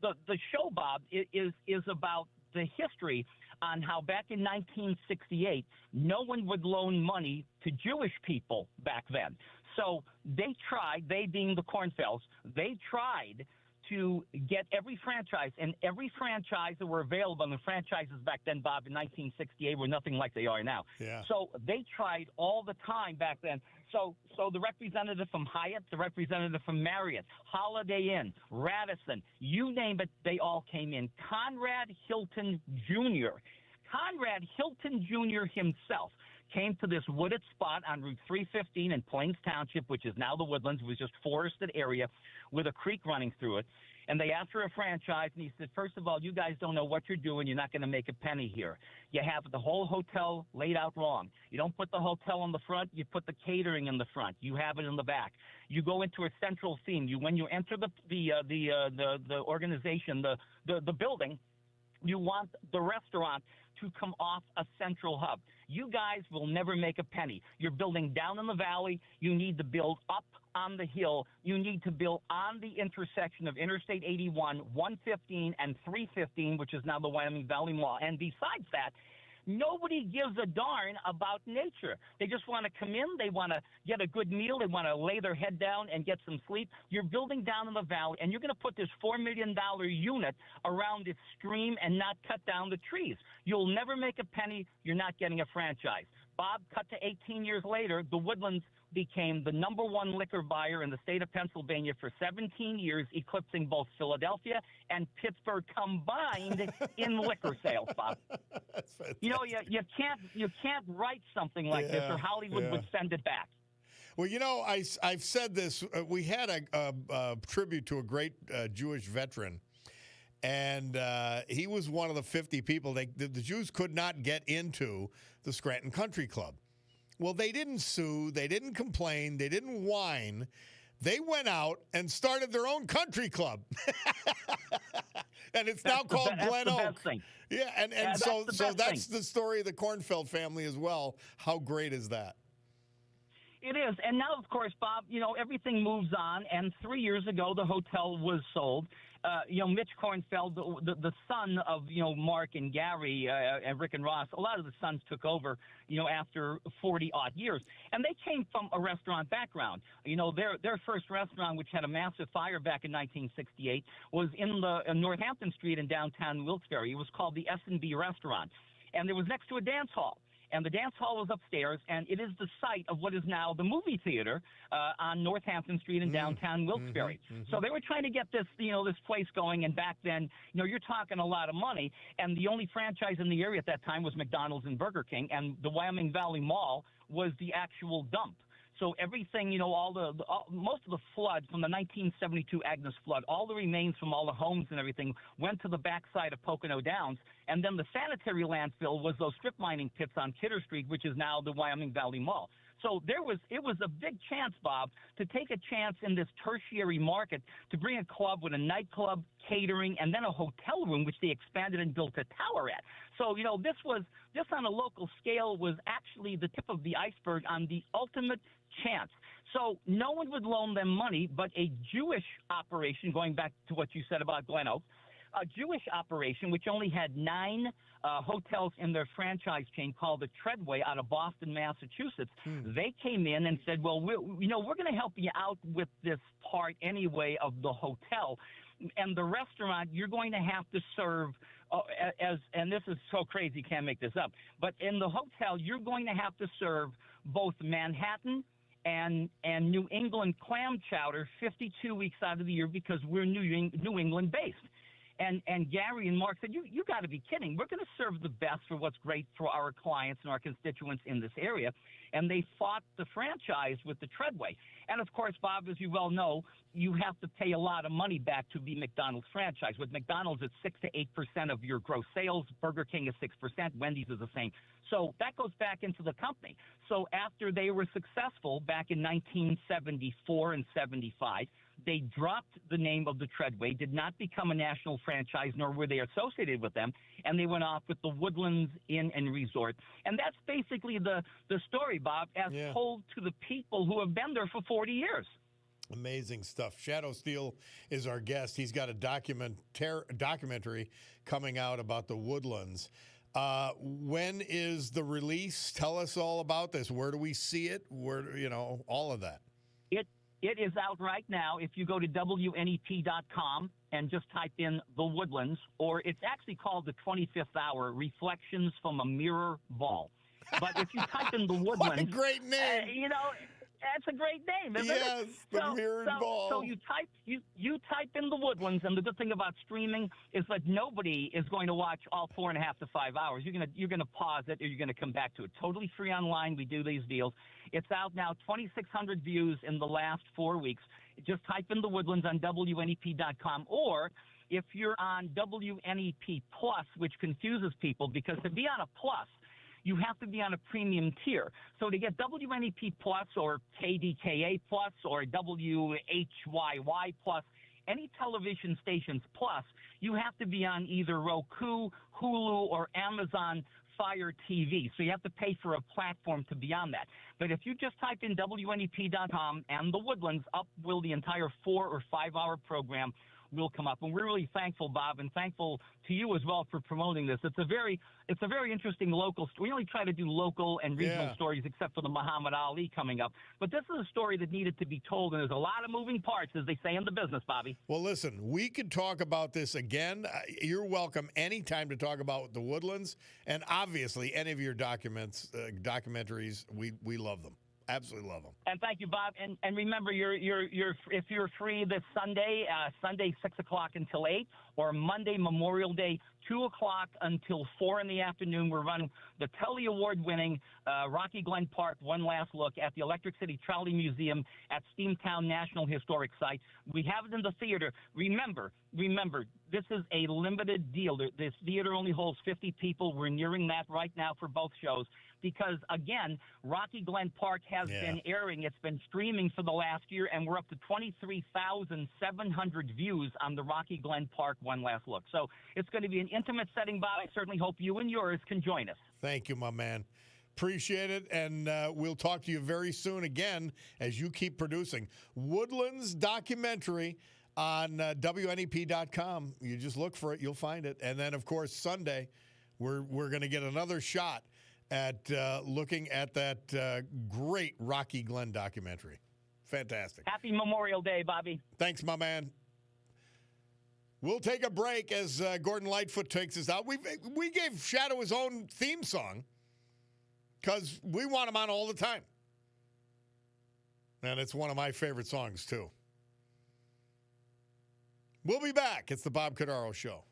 the show, Bob, is about the history on how back in 1968, no one would loan money to Jewish people back then. So they being the Cornfelds, they tried to get every franchise, and every franchise that were available, and the franchises back then, Bob, in 1968 were nothing like they are now. Yeah. So they tried all the time back then. So the representative from Hyatt, the representative from Marriott, Holiday Inn, Radisson, you name it, they all came in. Conrad Hilton Jr. Himself came to this wooded spot on Route 315 in Plains Township, which is now the Woodlands. It was just forested area with a creek running through it. And they asked for a franchise, and he said, first of all, you guys don't know what you're doing. You're not going to make a penny here. You have the whole hotel laid out wrong. You don't put the hotel in the front. You put the catering in the front. You have it in the back. You go into a central theme. When you enter the organization, the building, you want the restaurant to come off a central hub. You guys will never make a penny. You're building down in the valley. You need to build up on the hill. You need to build on the intersection of Interstate 81, 115, and 315, which is now the Wyoming Valley Mall. And besides that, nobody gives a darn about nature. They just want to come in. They want to get a good meal. They want to lay their head down and get some sleep. You're building down in the valley, and you're going to put this $4 million unit around this stream and not cut down the trees. You'll never make a penny. You're not getting a franchise. Bob, cut to 18 years later, the Woodlands became the number one liquor buyer in the state of Pennsylvania for 17 years, eclipsing both Philadelphia and Pittsburgh combined in liquor sales, Bob. You can't write something like this, or Hollywood would send it back. Well, I've said this. We had a tribute to a great Jewish veteran, and he was one of the 50 people. The Jews could not get into the Scranton Country Club. Well, they didn't sue. They didn't complain. They didn't whine. They went out and started their own country club. And it's now called Glen Oak. Yeah, and so that's the story of the Cornfeld family as well. How great is that? It is. And now, of course, Bob, everything moves on. And 3 years ago, the hotel was sold. Mitch Kornfeld, the son of, Mark and Gary and Rick and Ross, a lot of the sons took over, after 40-odd years. And they came from a restaurant background. Their first restaurant, which had a massive fire back in 1968, was in Northampton Street in downtown Wilkes-Barre. It was called the S&B Restaurant. And it was next to a dance hall. And the dance hall was upstairs, and it is the site of what is now the movie theater on Northampton Street in downtown Wilkes-Barre. So they were trying to get this, this place going, and back then, you're talking a lot of money, and the only franchise in the area at that time was McDonald's and Burger King, and the Wyoming Valley Mall was the actual dump. So everything, most of the flood from the 1972 Agnes flood, all the remains from all the homes and everything went to the backside of Pocono Downs. And then the sanitary landfill was those strip mining pits on Kidder Street, which is now the Wyoming Valley Mall. So it was a big chance, Bob, to take a chance in this tertiary market to bring a club with a nightclub, catering, and then a hotel room, which they expanded and built a tower at. So, this on a local scale was actually the tip of the iceberg on the ultimate chance. So no one would loan them money, but a Jewish operation, going back to what you said about Glen Oak, a Jewish operation which only had 9 hotels in their franchise chain called the Treadway out of Boston, Massachusetts. They came in and said, well, we're going to help you out with this part anyway of the hotel. And the restaurant, you're going to have to serve and this is so crazy, you can't make this up, but in the hotel, you're going to have to serve both Manhattan and New England clam chowder 52 weeks out of the year because we're New England based. And Gary and Mark said, you got to be kidding. We're going to serve the best for what's great for our clients and our constituents in this area. And they fought the franchise with the Treadway. And, of course, Bob, as you well know, you have to pay a lot of money back to be McDonald's franchise. With McDonald's, it's 6 to 8% of your gross sales. Burger King is 6%. Wendy's is the same. So that goes back into the company. So after they were successful back in 1974 and 75, they dropped the name of the Treadway, did not become a national franchise, nor were they associated with them, and they went off with the Woodlands Inn and Resort. And that's basically the story, Bob, as told to the people who have been there for 40 years. Amazing stuff. Shadow Steel is our guest. He's got a documentary coming out about the Woodlands. When is the release? Tell us all about this. Where do we see it? Where, all of that. It is out right now. If you go to WNEP.com and just type in The Woodlands, or it's actually called The 25th Hour, Reflections from a Mirror Ball. But if you type in The Woodlands... What a great name! That's a great name, isn't it? Yes, the mirrored ball. So you type in The Woodlands, and the good thing about streaming is that nobody is going to watch all 4.5 to 5 hours. You're gonna pause it, or you're gonna come back to it. Totally free online. We do these deals. It's out now, 2,600 views in the last 4 weeks. Just type in The Woodlands on WNEP.com, or if you're on WNEP Plus, which confuses people, because to be on a Plus, you have to be on a premium tier. So to get WNEP Plus or KDKA Plus or WHYY Plus, any television stations Plus, you have to be on either Roku, Hulu, or Amazon Fire TV. So you have to pay for a platform to be on that. But if you just type in WNEP.com and The Woodlands, up will the entire 4 or 5 hour program will come up. And we're really thankful, Bob, and thankful to you as well for promoting this. It's a very interesting local story. We only try to do local and regional stories, except for the Muhammad Ali coming up. But this is a story that needed to be told, and there's a lot of moving parts, as they say in the business, Bobby. Well, listen, we could talk about this again. You're welcome anytime to talk about the Woodlands, and obviously any of your documentaries. We love them. Absolutely love them. And thank you, Bob. And remember, if you're free this Sunday 6 o'clock until 8, or Monday Memorial Day 2 o'clock until 4 in the afternoon, we're running the Telly Award-winning Rocky Glen Park One Last Look at the Electric City Trolley Museum at Steamtown National Historic Site. We have it in the theater. Remember, this is a limited deal. This theater only holds 50 people. We're nearing that right now for both shows. Because, again, Rocky Glen Park has been airing. It's been streaming for the last year, and we're up to 23,700 views on the Rocky Glen Park One Last Look. So it's going to be an intimate setting, Bob. I certainly hope you and yours can join us. Thank you, my man. Appreciate it, and we'll talk to you very soon again as you keep producing. Woodlands documentary on WNEP.com. You just look for it. You'll find it. And then, of course, Sunday, we're going to get another shot at looking at that great Rocky Glen documentary. Fantastic. Happy Memorial Day, Bobby. Thanks, my man. We'll take a break as Gordon Lightfoot takes us out. We gave Shadow his own theme song because we want him on all the time. And it's one of my favorite songs, too. We'll be back. It's the Bob Cordaro Show.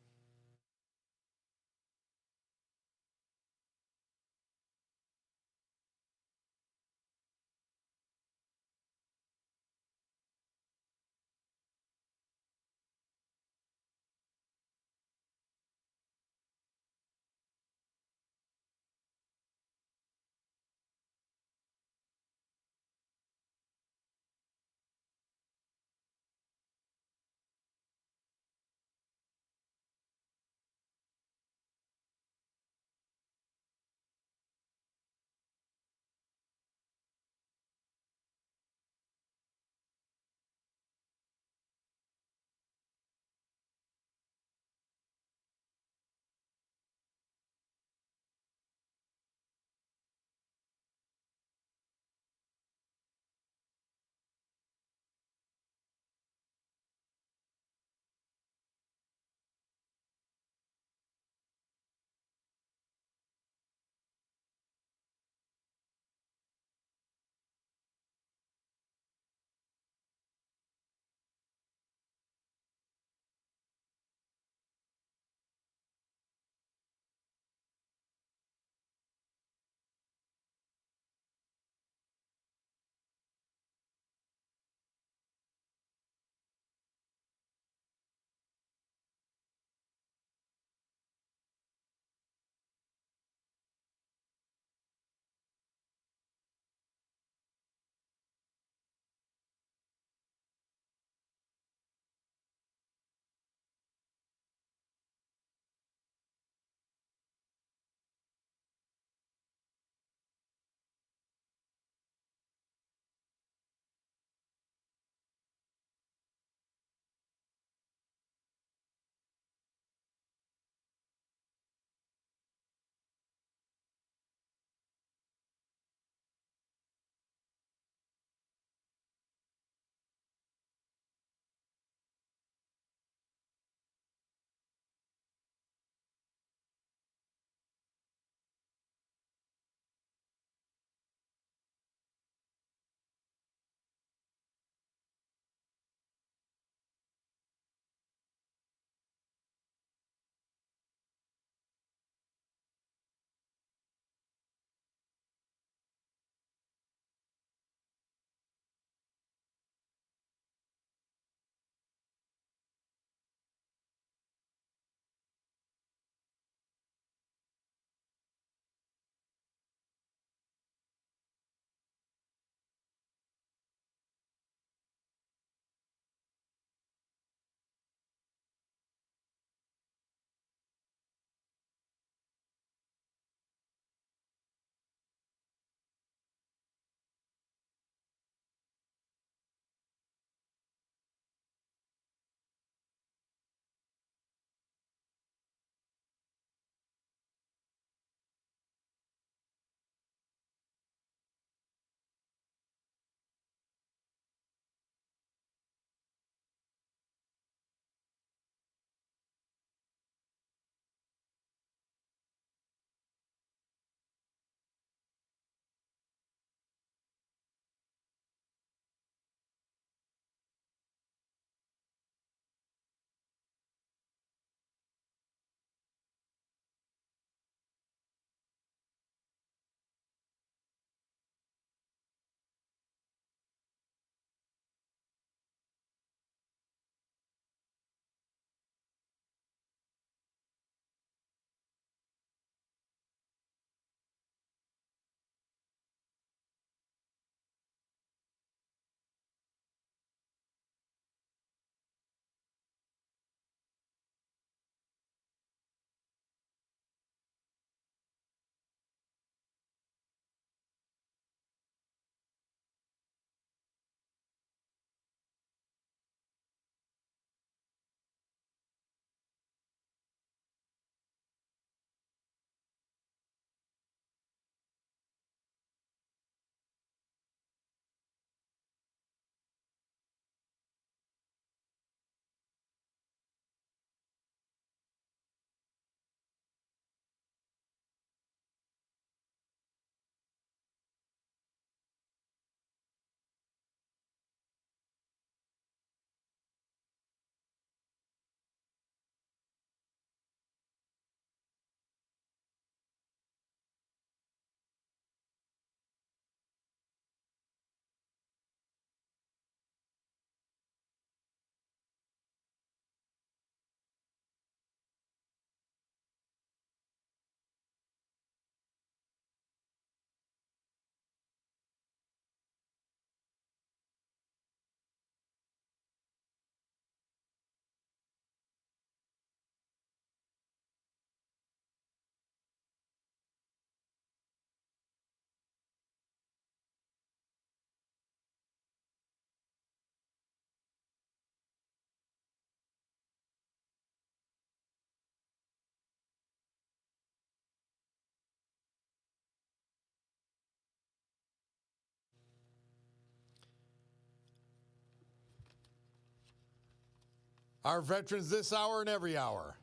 Our veterans this hour and every hour.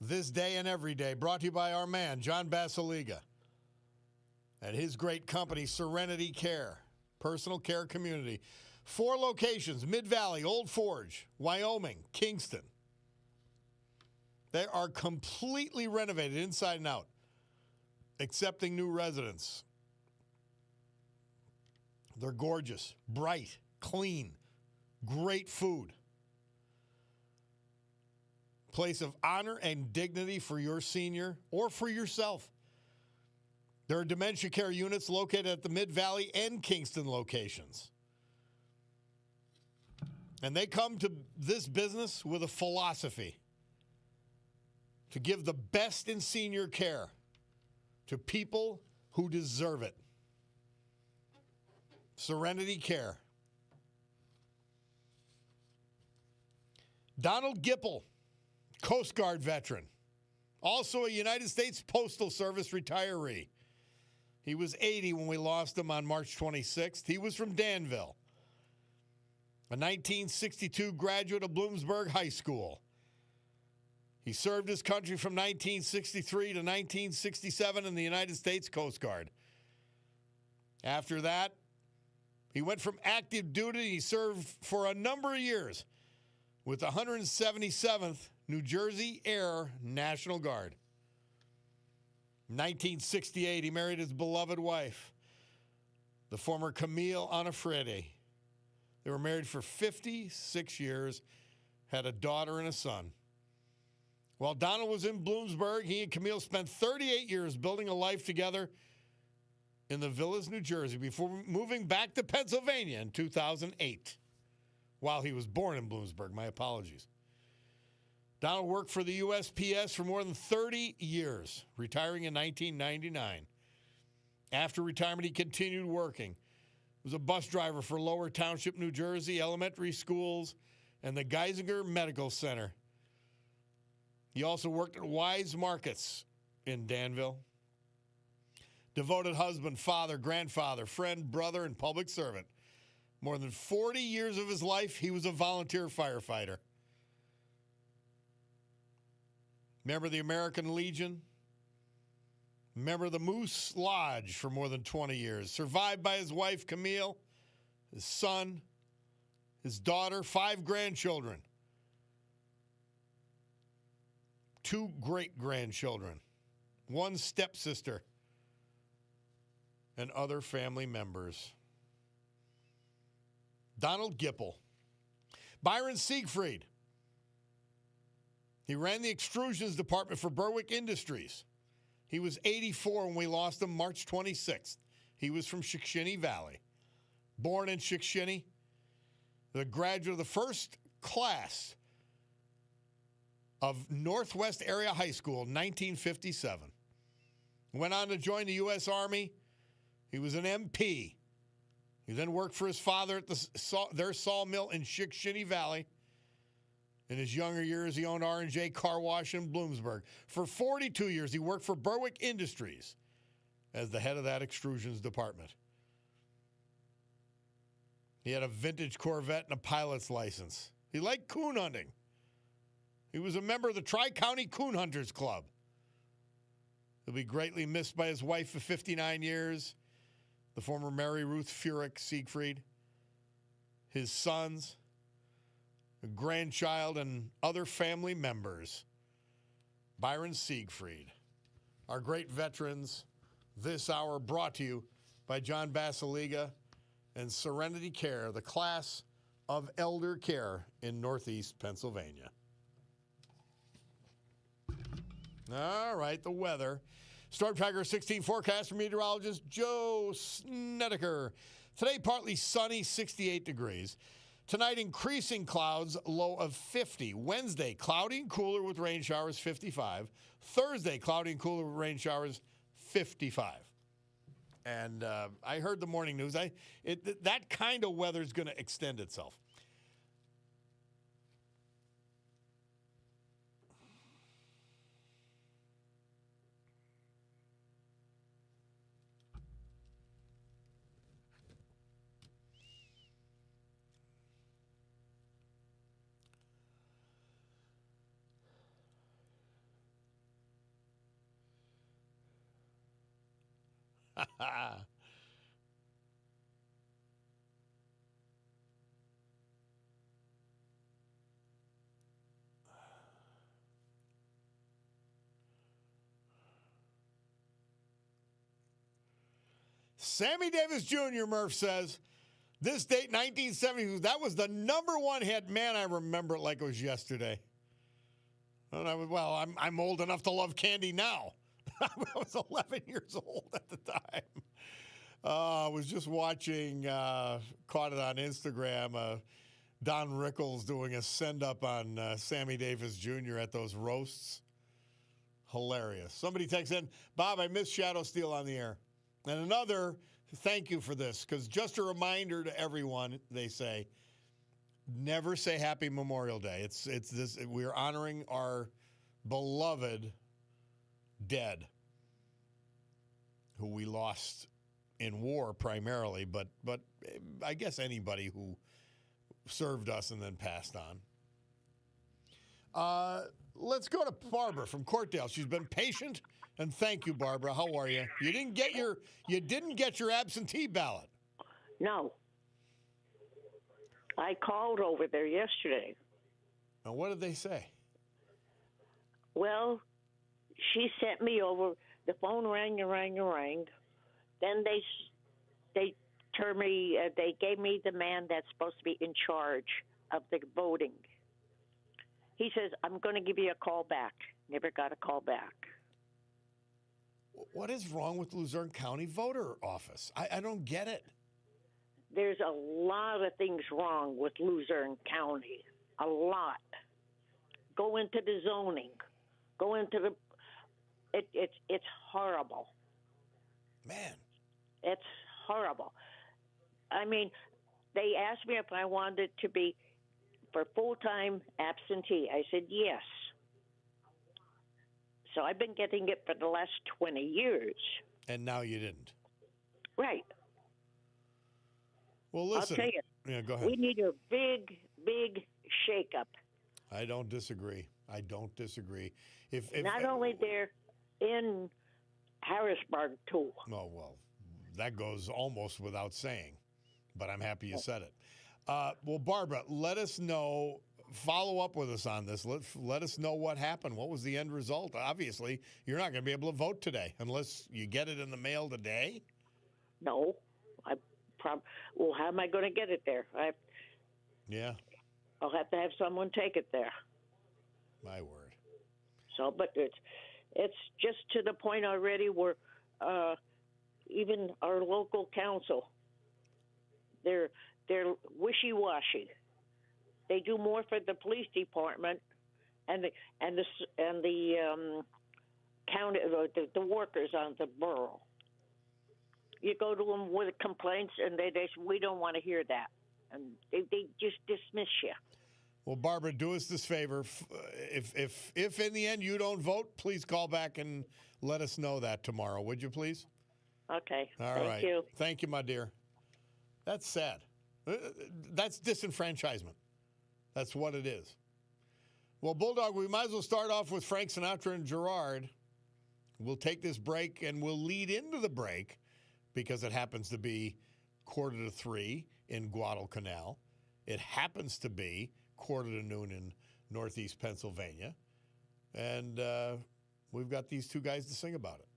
This day and every day. Brought to you by our man, John Basiliga. And his great company, Serenity Care. Personal care community. 4 locations, Mid-Valley, Old Forge, Wyoming, Kingston. They are completely renovated inside and out, accepting new residents. They're gorgeous, bright, clean, great food. Place of honor and dignity for your senior or for yourself. There are dementia care units located at the Mid-Valley and Kingston locations. And they come to this business with a philosophy to give the best in senior care to people who deserve it. Serenity Care. Donald Gipple, Coast Guard veteran, also a United States Postal Service retiree. He was 80 when we lost him on March 26th. He was from Danville, a 1962 graduate of Bloomsburg High School. He served his country from 1963 to 1967 in the United States Coast Guard. After that, he went from active duty. He served for a number of years with the 177th New Jersey Air National Guard. In 1968, he married his beloved wife, the former Camille Onofredi. They were married for 56 years, had a daughter and a son. While Donald was in Bloomsburg, he and Camille spent 38 years building a life together in the Villas, New Jersey, before moving back to Pennsylvania in 2008. While he was born in Bloomsburg, my apologies. Donald worked for the USPS for more than 30 years, retiring in 1999. After retirement, he continued working. He was a bus driver for Lower Township, New Jersey, elementary schools, and the Geisinger Medical Center. He also worked at Wise Markets in Danville. Devoted husband, father, grandfather, friend, brother, and public servant. More than 40 years of his life, he was a volunteer firefighter. Member of the American Legion. Member of the Moose Lodge for more than 20 years. Survived by his wife, Camille, his son, his daughter, 5 grandchildren. 2 great-grandchildren. 1 stepsister. And other family members. Donald Gipple. Byron Siegfried. He ran the extrusions department for Berwick Industries. He was 84 when we lost him March 26th. He was from Shikshini Valley. Born in Shikshini, the graduate of the first class of Northwest Area High School in 1957. Went on to join the U.S. Army. He was an MP. He then worked for his father at their sawmill in Shikshini Valley. In his younger years, he owned R&J Car Wash in Bloomsburg. For 42 years, he worked for Berwick Industries as the head of that extrusions department. He had a vintage Corvette and a pilot's license. He liked coon hunting. He was a member of the Tri-County Coon Hunters Club. He'll be greatly missed by his wife of 59 years, the former Mary Ruth Furyk Siegfried, his sons, a grandchild, and other family members. Byron Siegfried. Our great veterans this hour brought to you by John Basiliga and Serenity Care, the class of elder care in Northeast Pennsylvania. All right, the weather. Storm Tracker 16 forecast from meteorologist Joe Snedeker. Today, partly sunny, 68 degrees. Tonight, increasing clouds, low of 50. Wednesday, cloudy and cooler with rain showers, 55. Thursday, cloudy and cooler with rain showers, 55. And I heard the morning news. That kind of weather is going to extend itself. Sammy Davis Jr., Murph says, this date, 1970, that was the number one hit. Man, I remember it like it was yesterday. And I'm old enough to love Candy now. I was 11 years old at the time. I was just watching, caught it on Instagram, Don Rickles doing a send-up on Sammy Davis Jr. at those roasts. Hilarious. Somebody texts in, Bob, I missed Shadow Steel on the air. And another, thank you for this, because just a reminder to everyone, they say, never say Happy Memorial Day. It's this. We're honoring our beloved dead, who we lost in war primarily, but I guess anybody who served us and then passed on. Let's go to Barbara from Courtdale. She's been patient, and thank you, Barbara. How are you? You didn't get your absentee ballot. No. I called over there yesterday. Now, what did they say? Well, she sent me over. The phone rang and rang and rang. Then they turned me. They gave me the man that's supposed to be in charge of the voting. He says, I'm going to give you a call back. Never got a call back. What is wrong with Luzerne County voter office? I don't get it. There's a lot of things wrong with Luzerne County. A lot. Go into the zoning. Go into the. It's horrible. Man. It's horrible. I mean, they asked me if I wanted to be for full-time absentee. I said yes. So I've been getting it for the last 20 years. And now you didn't. Right. Well, listen. I'll tell you. Yeah, go ahead. We need a big, big shakeup. I don't disagree. If Not only there, in Harrisburg, too. Oh, well, that goes almost without saying, but I'm happy you said it. Well, Barbara, let us know, follow up with us on this. Let us know what happened. What was the end result? Obviously, you're not going to be able to vote today unless you get it in the mail today. No. Well, how am I going to get it there? Yeah. I'll have to have someone take it there. My word. So, but it's just to the point already where even our local council, they're wishy-washy. They do more for the police department and the county, the workers on the borough. You go to them with complaints, and they say, we don't want to hear that, and they just dismiss you. Well, Barbara, do us this favor. If in the end you don't vote, please call back and let us know that tomorrow, would you please? Okay. All right. Thank you. Thank you, my dear. That's sad. That's disenfranchisement. That's what it is. Well, Bulldog, we might as well start off with Frank Sinatra and Gerard. We'll take this break, and we'll lead into the break because it happens to be 2:45 in Guadalcanal. It happens to be 12:45 in Northeast Pennsylvania. And we've got these two guys to sing about it.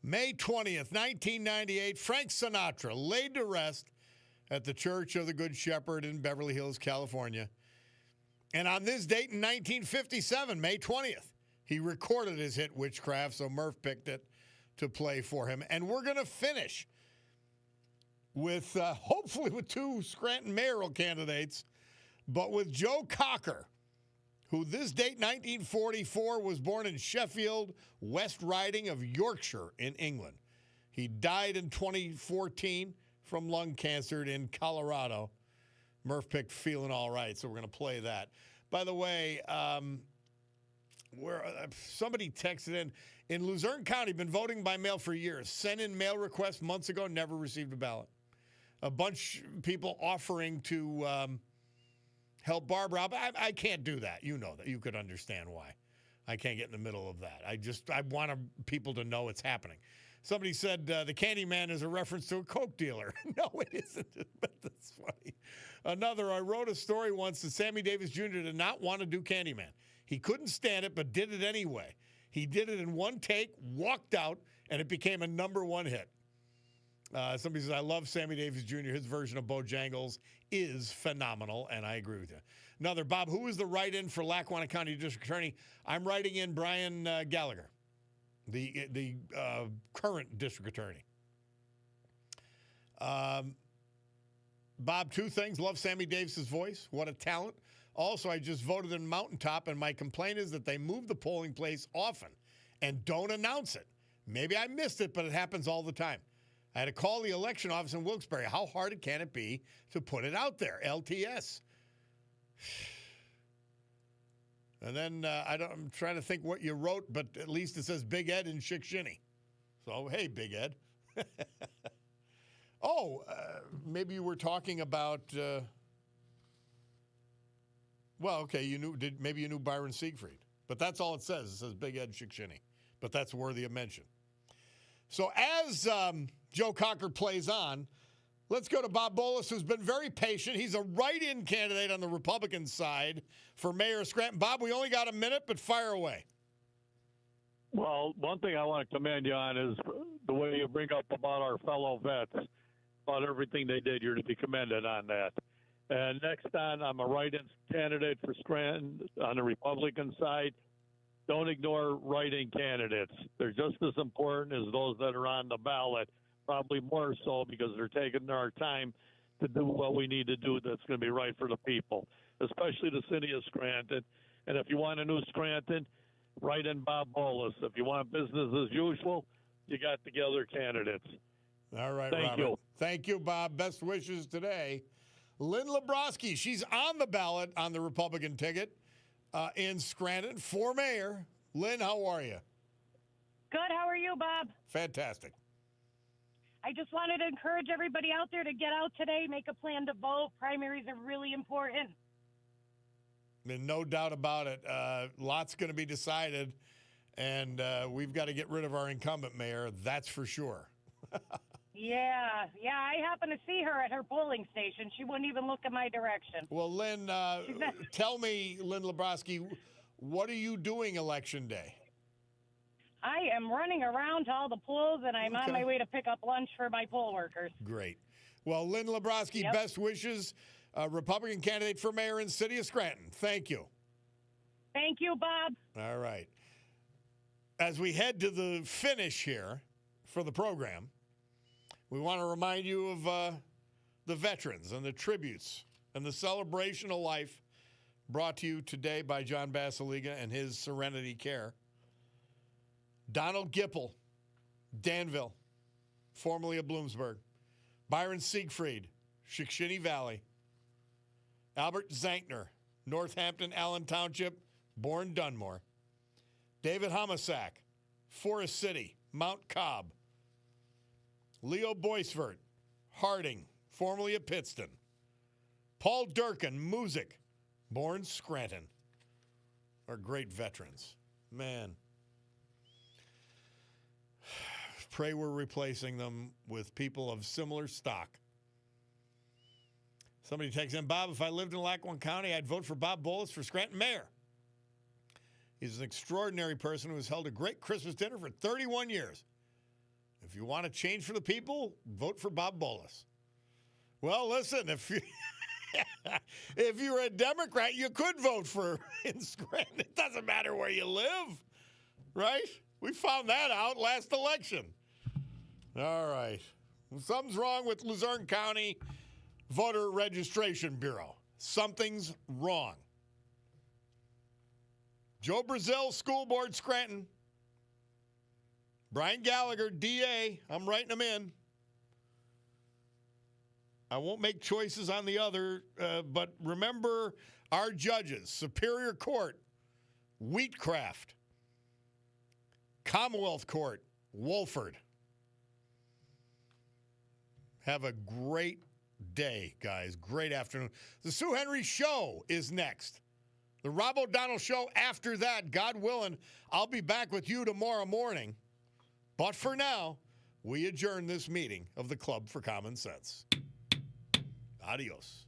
May 20th, 1998, Frank Sinatra laid to rest at the Church of the Good Shepherd in Beverly Hills, California. And on this date in 1957, May 20th, he recorded his hit Witchcraft, so Murph picked it to play for him. And we're going to finish with, hopefully with two Scranton mayoral candidates, but with Joe Cocker, who this date, 1944, was born in Sheffield, West Riding of Yorkshire in England. He died in 2014 from lung cancer in Colorado. Murph picked Feeling All Right, so we're going to play that. By the way, somebody texted in Luzerne County, been voting by mail for years. Sent in mail requests months ago, never received a ballot. A bunch of people offering to help Barbara out. I can't do that. You know that. You could understand why. I can't get in the middle of that. I want people to know it's happening. Somebody said the Candyman is a reference to a Coke dealer. No, it isn't, but that's funny. Another, I wrote a story once that Sammy Davis Jr. did not want to do Candyman. He couldn't stand it, but did it anyway. He did it in one take, walked out, and it became a #1 hit. Somebody says, I love Sammy Davis Jr. His version of Bojangles is phenomenal, and I agree with you. Another, Bob, who is the write-in for Lackawanna County District Attorney? I'm writing in Brian Gallagher, the current district attorney. Bob, two things. Love Sammy Davis's voice. What a talent. Also, I just voted in Mountaintop, and my complaint is that they move the polling place often and don't announce it. Maybe I missed it, but it happens all the time. I had to call the election office in Wilkes-Barre. How hard can it be to put it out there? LTS. And then I'm trying to think what you wrote, but at least it says Big Ed in Chick-Shinny. So, hey, Big Ed. Maybe you were talking about, maybe you knew Byron Siegfried. But that's all it says. It says Big Ed Chick-Shinny. But that's worthy of mention. So as Joe Cocker plays on, let's go to Bob Bolus, who's been very patient. He's a write-in candidate on the Republican side for Mayor of Scranton. Bob, we only got a minute, but fire away. Well, one thing I want to commend you on is the way you bring up about our fellow vets, about everything they did. You're to be commended on that. And next on, I'm a write-in candidate for Scranton on the Republican side. Don't ignore write-in candidates. They're just as important as those that are on the ballot, probably more so because they're taking our time to do what we need to do that's going to be right for the people, especially the city of Scranton. And if you want a new Scranton, write in Bob Bolus. If you want business as usual, you got the other candidates. All right, Thank Robert. you. Thank you, Bob. Best wishes today. Lynn Lebrowski, she's on the ballot on the Republican ticket in Scranton for mayor. Lynn, how are you? Good. How are you, Bob? Fantastic. I just wanted to encourage everybody out there to get out today, make a plan to vote. Primaries are really important. And no doubt about it. Lots going to be decided, and we've got to get rid of our incumbent mayor, that's for sure. Yeah, I happened to see her at her polling station. She wouldn't even look in my direction. Well, Lynn, tell me, Lynn Lebrowski, what are you doing Election Day? I am running around to all the polls, and I'm on my way to pick up lunch for my poll workers. Great. Well, Lynn Lebrowski, best wishes, Republican candidate for mayor in the city of Scranton. Thank you. Thank you, Bob. All right. As we head to the finish here for the program, we want to remind you of the veterans and the tributes and the celebration of life brought to you today by John Basiliga and his Serenity Care. Donald Gipple, Danville, formerly of Bloomsburg. Byron Siegfried, Chick-Shinny Valley. Albert Zankner, Northampton, Allen Township, born Dunmore. David Homisak, Forest City, Mount Cobb. Leo Boisvert, Harding, formerly of Pittston. Paul Durkin, Music, born Scranton. Are great veterans. Man. Pray we're replacing them with people of similar stock. Somebody texts in, Bob, if I lived in Lackawanna County, I'd vote for Bob Bolus for Scranton mayor. He's an extraordinary person who has held a great Christmas dinner for 31 years. you want to change for the people, vote for Bob Bolus. Well, listen, if you're a Democrat, you could vote for in Scranton. It doesn't matter where you live, right? We found that out last election. All right. Something's wrong with Luzerne County Voter Registration Bureau. Something's wrong. Joe Brazil, School Board, Scranton. Brian Gallagher, DA. I'm writing them in. I won't make choices on the other, but remember our judges. Superior Court, Wheatcraft. Commonwealth Court, Wolford. Have a great day, guys. Great afternoon. The Sue Henry Show is next. The Rob O'Donnell Show after that, God willing. I'll be back with you tomorrow morning. But for now, we adjourn this meeting of the Club for Common Sense. Adios.